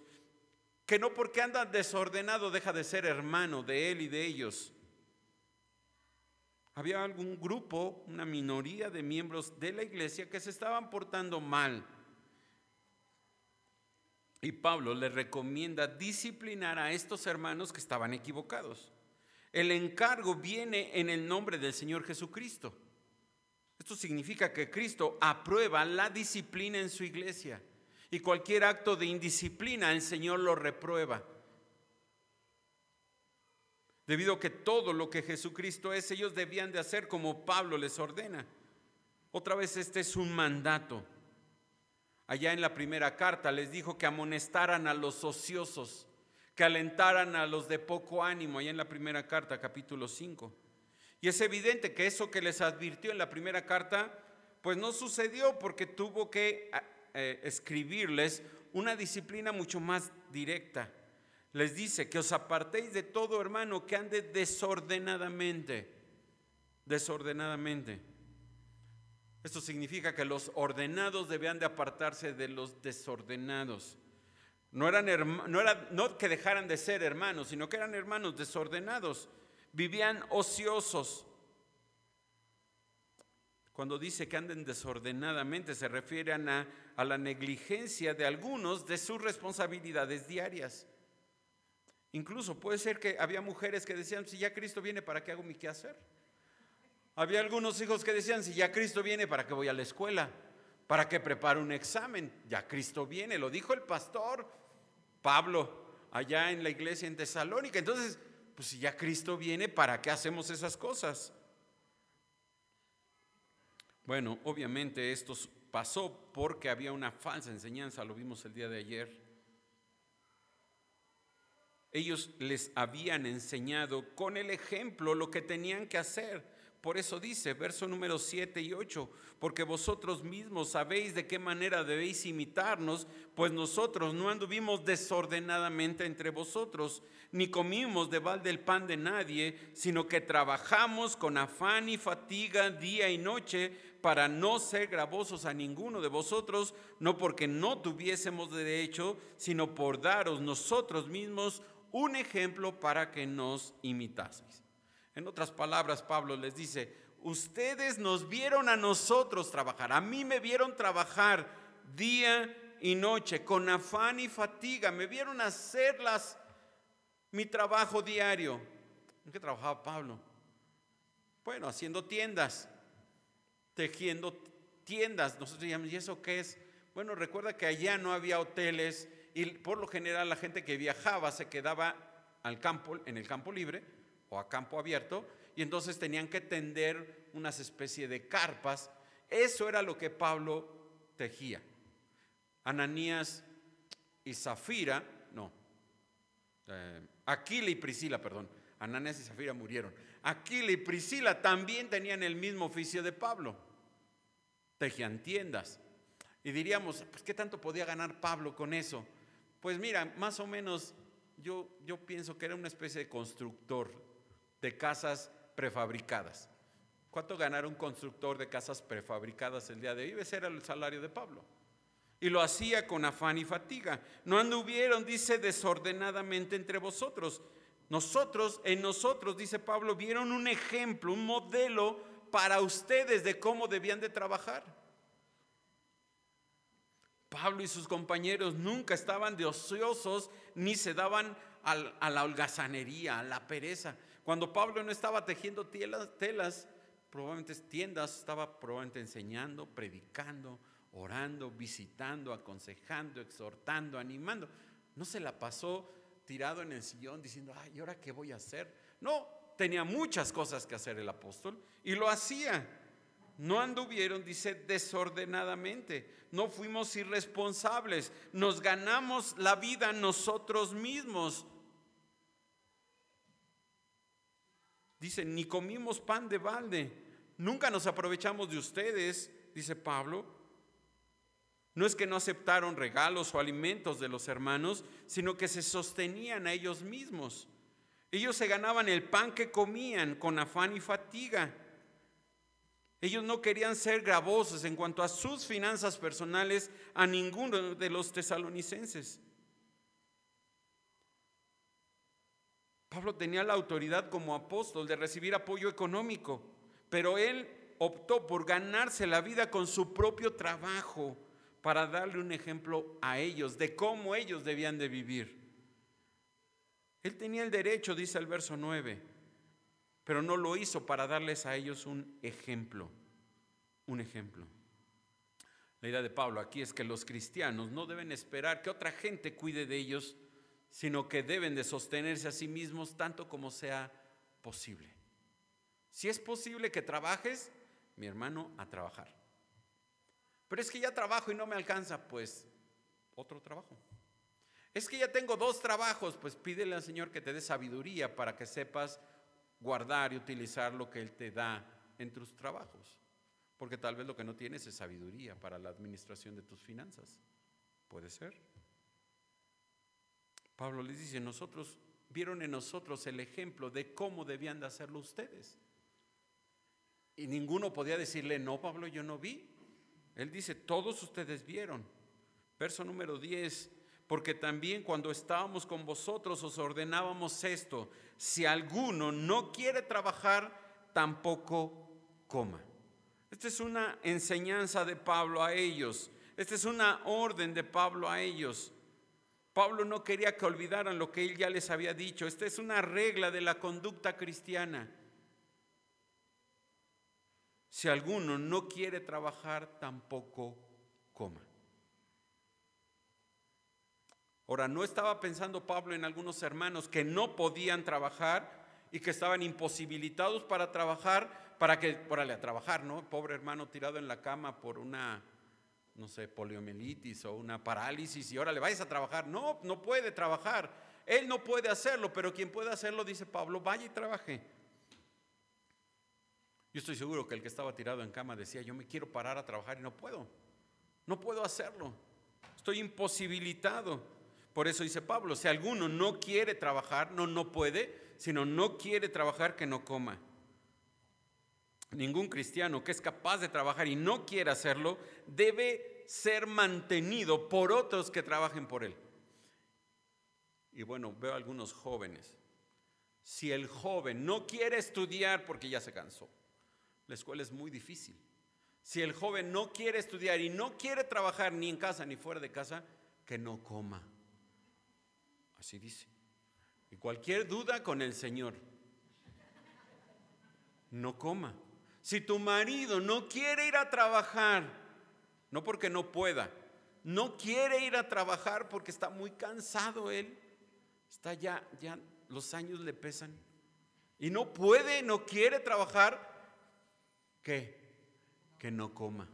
que no porque anda desordenado deja de ser hermano de él y de ellos. Había algún grupo, una minoría de miembros de la iglesia que se estaban portando mal. Y Pablo les recomienda disciplinar a estos hermanos que estaban equivocados. El encargo viene en el nombre del Señor Jesucristo. Esto significa que Cristo aprueba la disciplina en su iglesia. Y cualquier acto de indisciplina el Señor lo reprueba. Debido a que todo lo que Jesucristo es, ellos debían de hacer como Pablo les ordena. Otra vez este es un mandato. Allá en la primera carta les dijo que amonestaran a los ociosos, que alentaran a los de poco ánimo, allá en la primera carta, capítulo 5. Y es evidente que eso que les advirtió en la primera carta, pues no sucedió porque tuvo que escribirles una disciplina mucho más directa. Les dice que os apartéis de todo hermano que ande desordenadamente. Esto significa que los ordenados debían de apartarse de los desordenados. No que dejaran de ser hermanos, sino que eran hermanos desordenados. Vivían ociosos. Cuando dice que anden desordenadamente, se refieren a la negligencia de algunos de sus responsabilidades diarias. Incluso puede ser que había mujeres que decían, si ya Cristo viene, ¿para qué hago mi quehacer? Había algunos hijos que decían, si ya Cristo viene, ¿para qué voy a la escuela? ¿Para qué preparo un examen? Ya Cristo viene, lo dijo el pastor Pablo allá en la iglesia en Tesalónica. Entonces, pues si ya Cristo viene, ¿para qué hacemos esas cosas? Bueno, obviamente esto pasó porque había una falsa enseñanza, lo vimos el día de ayer. Ellos les habían enseñado con el ejemplo lo que tenían que hacer. Por eso dice, verso número 7 y 8, porque vosotros mismos sabéis de qué manera debéis imitarnos, pues nosotros no anduvimos desordenadamente entre vosotros, ni comimos de balde el pan de nadie, sino que trabajamos con afán y fatiga día y noche para no ser gravosos a ninguno de vosotros, no porque no tuviésemos derecho, sino por daros nosotros mismos un ejemplo para que nos imitaseis. En otras palabras, Pablo les dice, ustedes nos vieron a nosotros trabajar, a mí me vieron trabajar día y noche, con afán y fatiga, me vieron hacer mi trabajo diario. ¿En qué trabajaba Pablo? Bueno, haciendo tiendas, tejiendo tiendas. Nosotros decíamos, ¿y eso qué es? Bueno, recuerda que allá no había hoteles y por lo general la gente que viajaba se quedaba en el campo libre o a campo abierto, y entonces tenían que tender unas especies de carpas. Eso era lo que Pablo tejía. Ananías y Zafira, Aquila y Priscila, perdón. Ananías y Zafira murieron. Aquila y Priscila también tenían el mismo oficio de Pablo. Tejían tiendas. Y diríamos, pues ¿qué tanto podía ganar Pablo con eso? Pues mira, más o menos yo pienso que era una especie de constructor de casas prefabricadas. ¿Cuánto ganara un constructor de casas prefabricadas el día de hoy? Ese era el salario de Pablo. Y lo hacía con afán y fatiga. No anduvieron, dice, desordenadamente entre vosotros. En nosotros, dice Pablo, vieron un ejemplo, un modelo para ustedes de cómo debían de trabajar. Pablo y sus compañeros nunca estaban de ociosos ni se daban a la holgazanería, a la pereza. Cuando Pablo no estaba tejiendo telas, probablemente tiendas, estaba probablemente enseñando, predicando, orando, visitando, aconsejando, exhortando, animando. No se la pasó tirado en el sillón diciendo, ay, ¿y ahora qué voy a hacer? No, tenía muchas cosas que hacer el apóstol y lo hacía. No anduvieron, dice, desordenadamente. No fuimos irresponsables. Nos ganamos la vida nosotros mismos. Dice, ni comimos pan de balde. Nunca nos aprovechamos de ustedes, dice Pablo. No es que no aceptaron regalos o alimentos de los hermanos, sino que se sostenían a ellos mismos. Ellos se ganaban el pan que comían con afán y fatiga. Ellos no querían ser gravosos en cuanto a sus finanzas personales a ninguno de los tesalonicenses. Pablo tenía la autoridad como apóstol de recibir apoyo económico, pero él optó por ganarse la vida con su propio trabajo para darle un ejemplo a ellos de cómo ellos debían de vivir. Él tenía el derecho, dice el verso 9, pero no lo hizo para darles a ellos un ejemplo. Un ejemplo. La idea de Pablo aquí es que los cristianos no deben esperar que otra gente cuide de ellos, sino que deben de sostenerse a sí mismos tanto como sea posible. Si es posible que trabajes, mi hermano, a trabajar. Pero es que ya trabajo y no me alcanza, pues otro trabajo. Es que ya tengo 2 trabajos, pues pídele al Señor que te dé sabiduría para que sepas guardar y utilizar lo que Él te da en tus trabajos. Porque tal vez lo que no tienes es sabiduría para la administración de tus finanzas. Puede ser. Pablo les dice, vieron en nosotros el ejemplo de cómo debían de hacerlo ustedes. Y ninguno podía decirle, no, Pablo, yo no vi. Él dice, todos ustedes vieron. Verso número 10, porque también cuando estábamos con vosotros os ordenábamos esto, si alguno no quiere trabajar, tampoco coma. Esta es una enseñanza de Pablo a ellos. Esta es una orden de Pablo a ellos. Pablo no quería que olvidaran lo que él ya les había dicho. Esta es una regla de la conducta cristiana. Si alguno no quiere trabajar, tampoco coma. Ahora, no estaba pensando Pablo en algunos hermanos que no podían trabajar y que estaban imposibilitados para trabajar, para que, órale, a trabajar, ¿no? Pobre hermano tirado en la cama por una, no sé, poliomielitis o una parálisis y órale, vayas a trabajar. No, no puede trabajar. Él no puede hacerlo, pero quien puede hacerlo, dice Pablo, vaya y trabaje. Yo estoy seguro que el que estaba tirado en cama decía, yo me quiero parar a trabajar y no puedo hacerlo. Estoy imposibilitado. Por eso dice Pablo, si alguno no quiere trabajar, no puede, sino no quiere trabajar, que no coma. Ningún cristiano que es capaz de trabajar y no quiere hacerlo, debe ser mantenido por otros que trabajen por él. Y bueno, veo a algunos jóvenes. Si el joven no quiere estudiar porque ya se cansó, la escuela es muy difícil. Si el joven no quiere estudiar y no quiere trabajar ni en casa ni fuera de casa, que no coma. Así dice. Y cualquier duda con el Señor, no coma. Si tu marido no quiere ir a trabajar, no porque no pueda, no quiere ir a trabajar porque está muy cansado él, está ya los años le pesan y no puede, no quiere trabajar, ¿qué? Que no coma.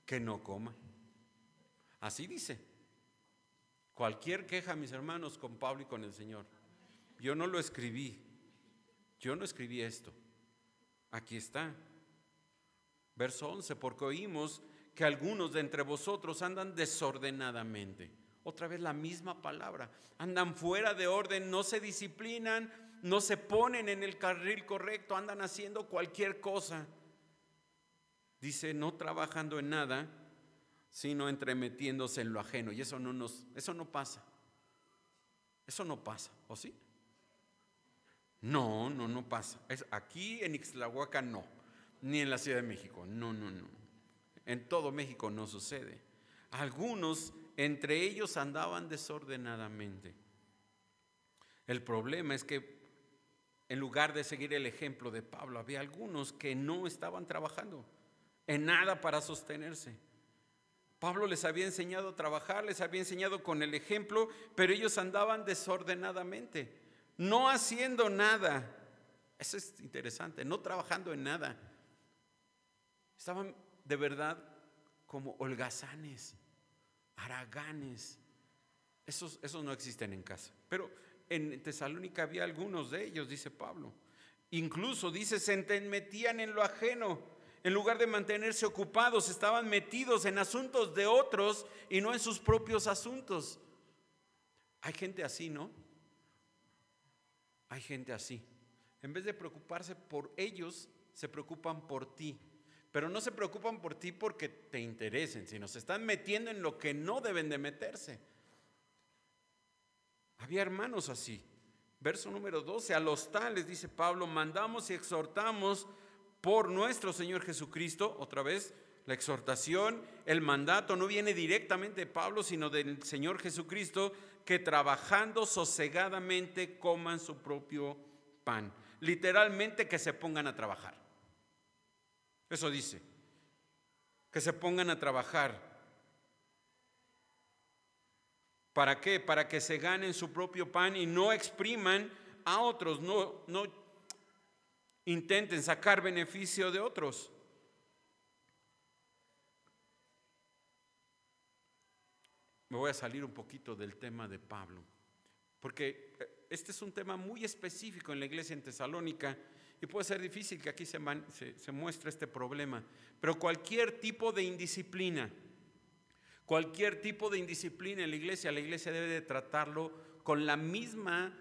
Que no coma. Así dice. Cualquier queja, mis hermanos, con Pablo y con el Señor. Yo no lo escribí. Yo no escribí esto. Aquí está. Verso 11, porque oímos que algunos de entre vosotros andan desordenadamente. Otra vez la misma palabra. Andan fuera de orden, no se disciplinan, no se ponen en el carril correcto, andan haciendo cualquier cosa. Dice, no trabajando en nada, sino entremetiéndose en lo ajeno. Y eso no pasa. Eso no pasa, ¿o sí? No pasa. Aquí en Ixtlahuaca no, ni en la Ciudad de México. No. En todo México no sucede. Algunos entre ellos andaban desordenadamente. El problema es que en lugar de seguir el ejemplo de Pablo, había algunos que no estaban trabajando en nada para sostenerse. Pablo les había enseñado a trabajar, les había enseñado con el ejemplo, pero ellos andaban desordenadamente, no haciendo nada. Eso es interesante, no trabajando en nada. Estaban de verdad como holgazanes, haraganes. Esos no existen en casa, pero en Tesalónica había algunos de ellos, dice Pablo. Incluso dice, se metían en lo ajeno. En lugar de mantenerse ocupados, estaban metidos en asuntos de otros y no en sus propios asuntos. Hay gente así, ¿no? Hay gente así. En vez de preocuparse por ellos, se preocupan por ti. Pero no se preocupan por ti porque te interesen, sino se están metiendo en lo que no deben de meterse. Había hermanos así. Verso número 12, a los tales, dice Pablo, mandamos y exhortamos por nuestro Señor Jesucristo. Otra vez, la exhortación, el mandato no viene directamente de Pablo, sino del Señor Jesucristo, que trabajando sosegadamente coman su propio pan. Literalmente, que se pongan a trabajar. Eso dice, que se pongan a trabajar. ¿Para qué? Para que se ganen su propio pan y no expriman a otros, no intenten sacar beneficio de otros. Me voy a salir un poquito del tema de Pablo, porque este es un tema muy específico en la iglesia en Tesalónica y puede ser difícil que aquí se muestre este problema, pero cualquier tipo de indisciplina en la iglesia debe de tratarlo con la misma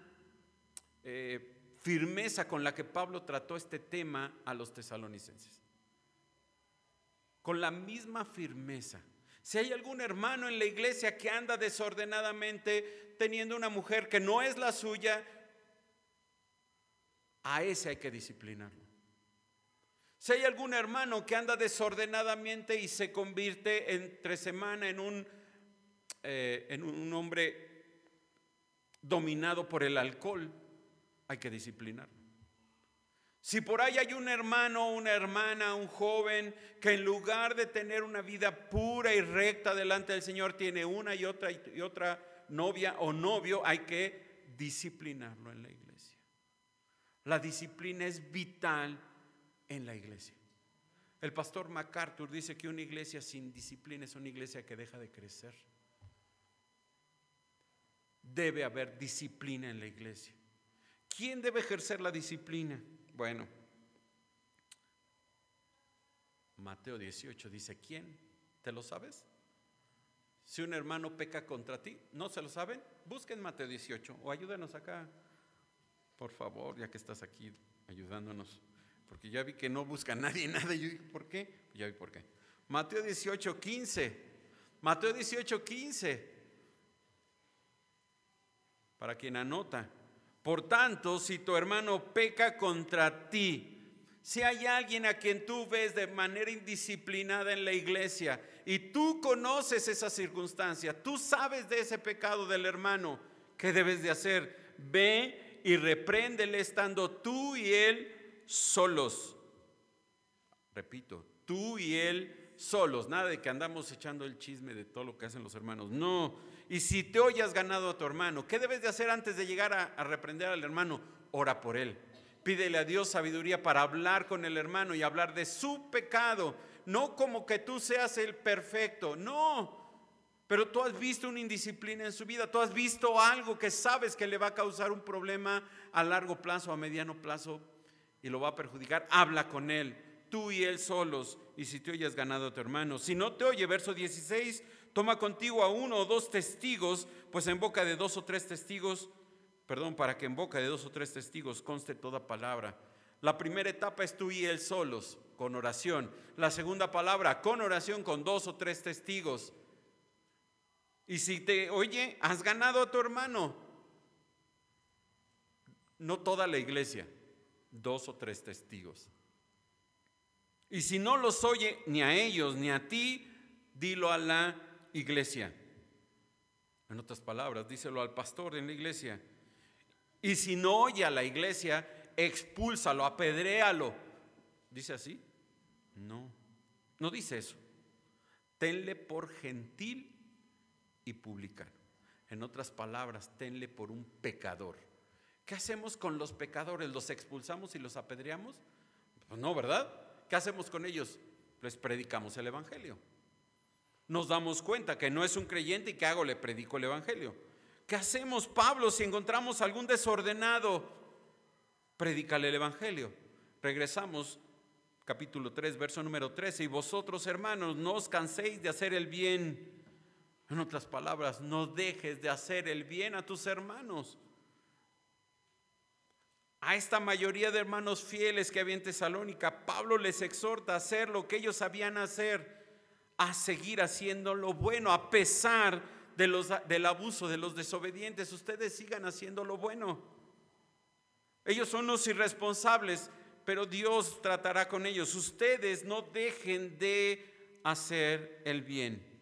firmeza con la que Pablo trató este tema a los tesalonicenses. Con la misma firmeza. Si hay algún hermano en la iglesia que anda desordenadamente teniendo una mujer que no es la suya, a ese hay que disciplinarlo. Si hay algún hermano que anda desordenadamente y se convierte entre semana en un hombre dominado por el alcohol, hay que disciplinarlo. Si por ahí hay un hermano, una hermana, un joven que en lugar de tener una vida pura y recta delante del Señor tiene una y otra novia o novio, hay que disciplinarlo en la iglesia. La disciplina es vital en la iglesia. El pastor MacArthur dice que una iglesia sin disciplina es una iglesia que deja de crecer. Debe haber disciplina en la iglesia. ¿Quién debe ejercer la disciplina? Bueno, Mateo 18 dice, ¿quién? ¿Te lo sabes? Si un hermano peca contra ti, ¿no se lo saben? Busquen Mateo 18 o ayúdanos acá, por favor, ya que estás aquí ayudándonos. Porque ya vi que no busca nadie nada. Y yo dije, ¿por qué? Ya vi por qué. Mateo 18:15. Mateo 18:15. Para quien anota. Por tanto, si tu hermano peca contra ti, si hay alguien a quien tú ves de manera indisciplinada en la iglesia y tú conoces esa circunstancia, tú sabes de ese pecado del hermano, ¿qué debes de hacer? Ve y repréndele estando tú y él solos. Repito, tú y él solos. Nada de que andamos echando el chisme de todo lo que hacen los hermanos. No. Y si te oyes ganado a tu hermano, ¿qué debes de hacer antes de llegar a reprender al hermano? Ora por él. Pídele a Dios sabiduría para hablar con el hermano y hablar de su pecado. No como que tú seas el perfecto. No. Pero tú has visto una indisciplina en su vida. Tú has visto algo que sabes que le va a causar un problema a largo plazo, a mediano plazo, y lo va a perjudicar. Habla con él, tú y él solos. Y si te oyes ganado a tu hermano, si no te oye, verso 16, toma contigo a 1 o 2 testigos, pues en boca de 2 o 3 testigos, para que en boca de 2 o 3 testigos conste toda palabra. La primera etapa es tú y él solos, con oración. La segunda palabra, con oración, con 2 o 3 testigos. Y si te oye, has ganado a tu hermano. No toda la iglesia, 2 o 3 testigos. Y si no los oye ni a ellos ni a ti, dilo a la iglesia. En otras palabras, díselo al pastor en la iglesia. Y si no oye a la iglesia, expúlsalo, apedréalo. ¿Dice así? No, no dice eso. Tenle por gentil y publicano. En otras palabras, tenle por un pecador. ¿Qué hacemos con los pecadores? ¿Los expulsamos y los apedreamos? Pues no, ¿verdad? ¿Qué hacemos con ellos? Les predicamos el evangelio. Nos damos cuenta que no es un creyente y ¿qué hago? Le predico el evangelio. ¿Qué hacemos, Pablo, si encontramos algún desordenado? Predícale el evangelio. Regresamos, capítulo 3, verso número 13. Y vosotros, hermanos, no os canséis de hacer el bien. En otras palabras, no dejes de hacer el bien a tus hermanos. A esta mayoría de hermanos fieles que había en Tesalónica, Pablo les exhorta a hacer lo que ellos sabían hacer, a seguir haciendo lo bueno, a pesar del abuso de los desobedientes. Ustedes sigan haciendo lo bueno. Ellos son los irresponsables, pero Dios tratará con ellos. Ustedes no dejen de hacer el bien.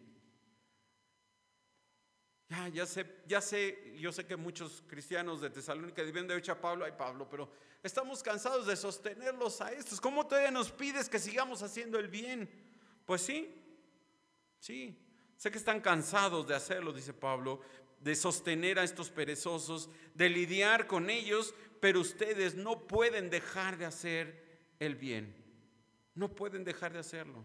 Yo sé que muchos cristianos de Tesalónica deben de haber dicho a Pablo, ay Pablo, pero estamos cansados de sostenerlos a estos. ¿Cómo todavía nos pides que sigamos haciendo el bien? Pues sí, sé que están cansados de hacerlo, dice Pablo, de sostener a estos perezosos, de lidiar con ellos, pero ustedes no pueden dejar de hacer el bien. No pueden dejar de hacerlo.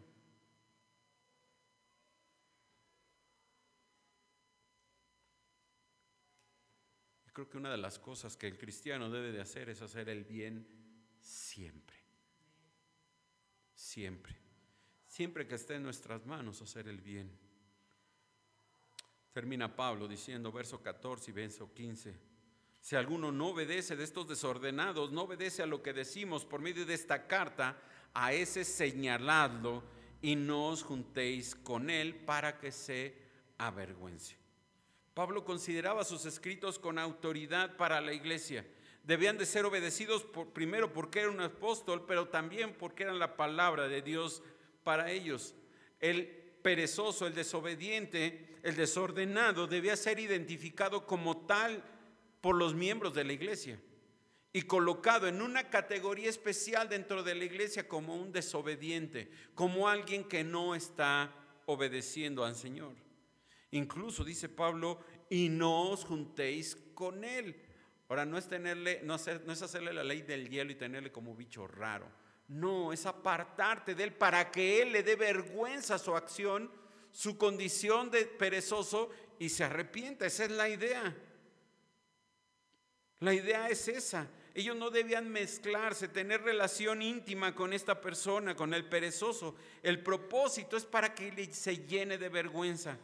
Creo que una de las cosas que el cristiano debe de hacer es hacer el bien siempre. Siempre. Siempre que esté en nuestras manos hacer el bien. Termina Pablo diciendo, verso 14 y verso 15. Si alguno no obedece de estos desordenados, no obedece a lo que decimos por medio de esta carta, a ese señaladlo y no os juntéis con él para que se avergüence. Pablo consideraba sus escritos con autoridad para la iglesia. Debían de ser obedecidos primero porque era un apóstol, pero también porque eran la palabra de Dios para ellos. El perezoso, el desobediente, el desordenado debía ser identificado como tal por los miembros de la iglesia y colocado en una categoría especial dentro de la iglesia como un desobediente, como alguien que no está obedeciendo al Señor. Incluso dice Pablo, y no os juntéis con él. Ahora no es hacerle la ley del hielo y tenerle como bicho raro. No, es apartarte de él para que él le dé vergüenza su acción, su condición de perezoso y se arrepienta. Esa es la idea. La idea es esa. Ellos no debían mezclarse, tener relación íntima con esta persona, con el perezoso. El propósito es para que él se llene de vergüenza,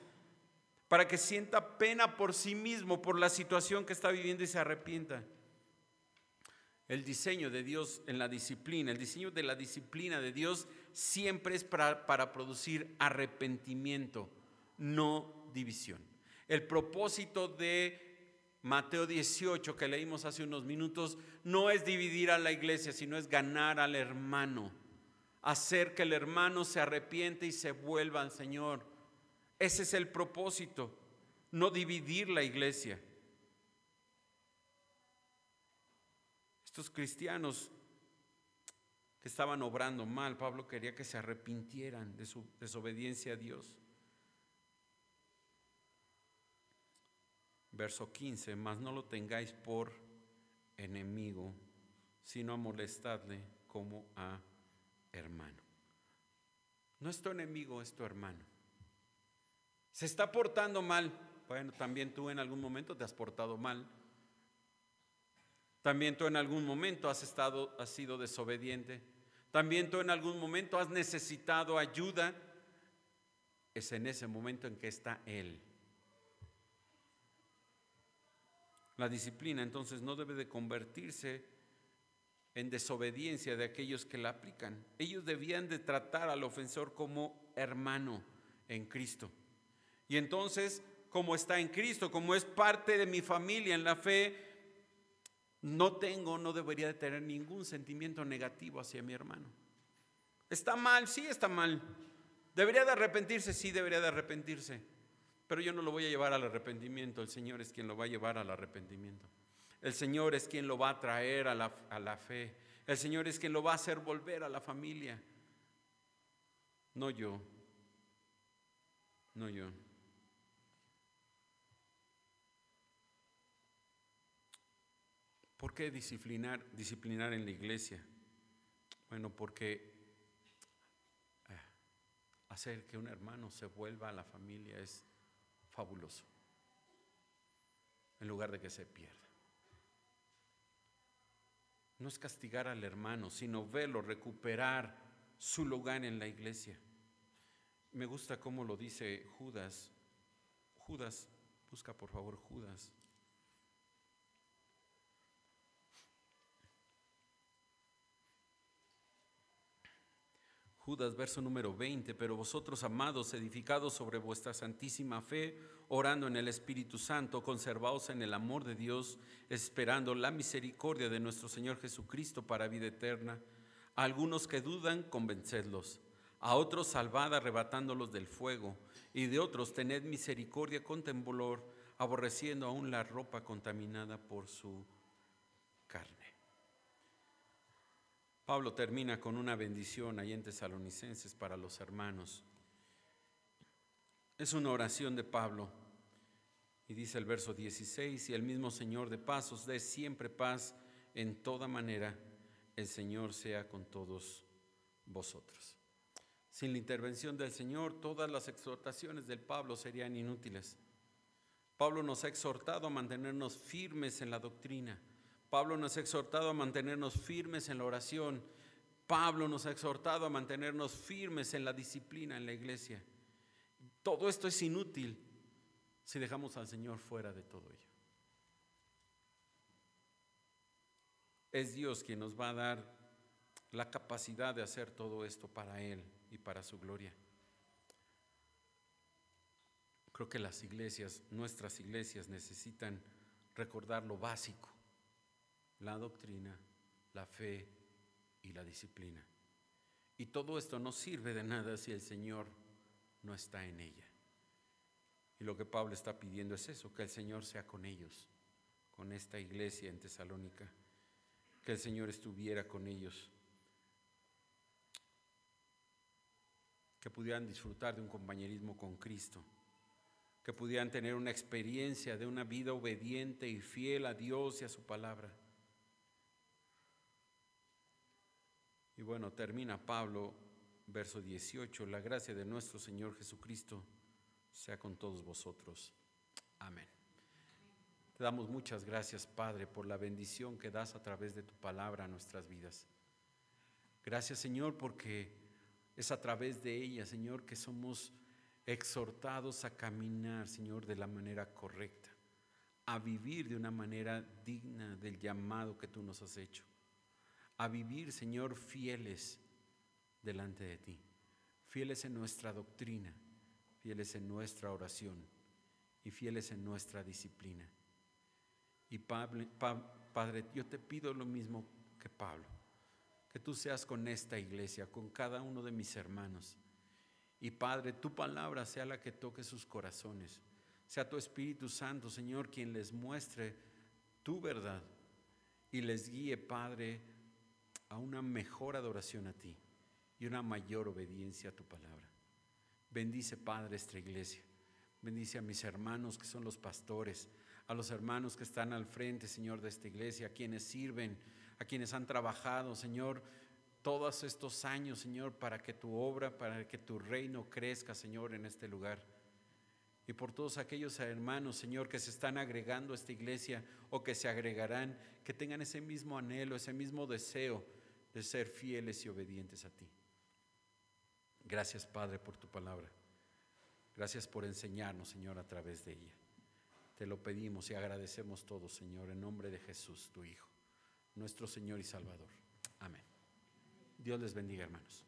para que sienta pena por sí mismo, por la situación que está viviendo y se arrepienta. El diseño de Dios en la disciplina, el diseño de la disciplina de Dios siempre es para producir arrepentimiento, no división. El propósito de Mateo 18 que leímos hace unos minutos no es dividir a la iglesia, sino es ganar al hermano, hacer que el hermano se arrepiente y se vuelva al Señor. Ese es el propósito, no dividir la iglesia. Estos cristianos que estaban obrando mal, Pablo quería que se arrepintieran de su desobediencia a Dios. Verso 15, mas no lo tengáis por enemigo, sino amonestadle como a hermano. No es tu enemigo, es tu hermano. Se está portando mal. Bueno, también tú en algún momento te has portado mal. También tú en algún momento has sido desobediente. También tú en algún momento has necesitado ayuda. Es en ese momento en que está él. La disciplina entonces no debe de convertirse en desobediencia de aquellos que la aplican. Ellos debían de tratar al ofensor como hermano en Cristo. Y entonces, como está en Cristo, como es parte de mi familia en la fe, no debería de tener ningún sentimiento negativo hacia mi hermano. ¿Está mal? Sí, está mal. ¿Debería de arrepentirse? Sí, debería de arrepentirse. Pero yo no lo voy a llevar al arrepentimiento, el Señor es quien lo va a llevar al arrepentimiento. El Señor es quien lo va a traer a la fe. El Señor es quien lo va a hacer volver a la familia. No yo, no yo. ¿Por qué disciplinar en la iglesia? Bueno, porque hacer que un hermano se vuelva a la familia es fabuloso, en lugar de que se pierda. No es castigar al hermano, sino verlo recuperar su lugar en la iglesia. Me gusta cómo lo dice Judas. Judas, busca por favor Judas. Judas, verso número 20, pero vosotros, amados, edificados sobre vuestra santísima fe, orando en el Espíritu Santo, conservaos en el amor de Dios, esperando la misericordia de nuestro Señor Jesucristo para vida eterna. A algunos que dudan, convencedlos; a otros salvad arrebatándolos del fuego, y de otros tened misericordia con temblor, aborreciendo aún la ropa contaminada por su carne. Pablo termina con una bendición ahí en Tesalonicenses para los hermanos. Es una oración de Pablo y dice el verso 16: y el mismo Señor de paz os dé siempre paz en toda manera. El Señor sea con todos vosotros. Sin la intervención del Señor, todas las exhortaciones del Pablo serían inútiles. Pablo nos ha exhortado a mantenernos firmes en la doctrina. Pablo nos ha exhortado a mantenernos firmes en la oración. Pablo nos ha exhortado a mantenernos firmes en la disciplina en la iglesia. Todo esto es inútil si dejamos al Señor fuera de todo ello. Es Dios quien nos va a dar la capacidad de hacer todo esto para Él y para su gloria. Creo que las iglesias, nuestras iglesias, necesitan recordar lo básico: la doctrina, la fe y la disciplina. Y todo esto no sirve de nada si el Señor no está en ella. Y lo que Pablo está pidiendo es eso, que el Señor sea con ellos, con esta iglesia en Tesalónica, que el Señor estuviera con ellos, que pudieran disfrutar de un compañerismo con Cristo, que pudieran tener una experiencia de una vida obediente y fiel a Dios y a su palabra. Y bueno, termina Pablo, verso 18: la gracia de nuestro Señor Jesucristo sea con todos vosotros. Amén. Te damos muchas gracias, Padre, por la bendición que das a través de tu palabra a nuestras vidas. Gracias, Señor, porque es a través de ella, Señor, que somos exhortados a caminar, Señor, de la manera correcta, a vivir de una manera digna del llamado que tú nos has hecho, a vivir, Señor, fieles delante de ti, fieles en nuestra doctrina, fieles en nuestra oración y fieles en nuestra disciplina. Y Padre, yo te pido lo mismo que Pablo, que tú seas con esta iglesia, con cada uno de mis hermanos. Y Padre, tu palabra sea la que toque sus corazones, sea tu Espíritu Santo, Señor, quien les muestre tu verdad y les guíe, Padre, a una mejor adoración a ti y una mayor obediencia a tu palabra. Bendice, Padre, esta iglesia. Bendice a mis hermanos que son los pastores, a los hermanos que están al frente, Señor, de esta iglesia, a quienes sirven, a quienes han trabajado, Señor, todos estos años, Señor, para que tu obra, para que tu reino crezca, Señor, en este lugar. Y por todos aquellos hermanos, Señor, que se están agregando a esta iglesia o que se agregarán, que tengan ese mismo anhelo, ese mismo deseo de ser fieles y obedientes a ti. Gracias, Padre, por tu palabra. Gracias por enseñarnos, Señor, a través de ella. Te lo pedimos y agradecemos todos, Señor, en nombre de Jesús, tu Hijo, nuestro Señor y Salvador. Amén. Dios les bendiga, hermanos.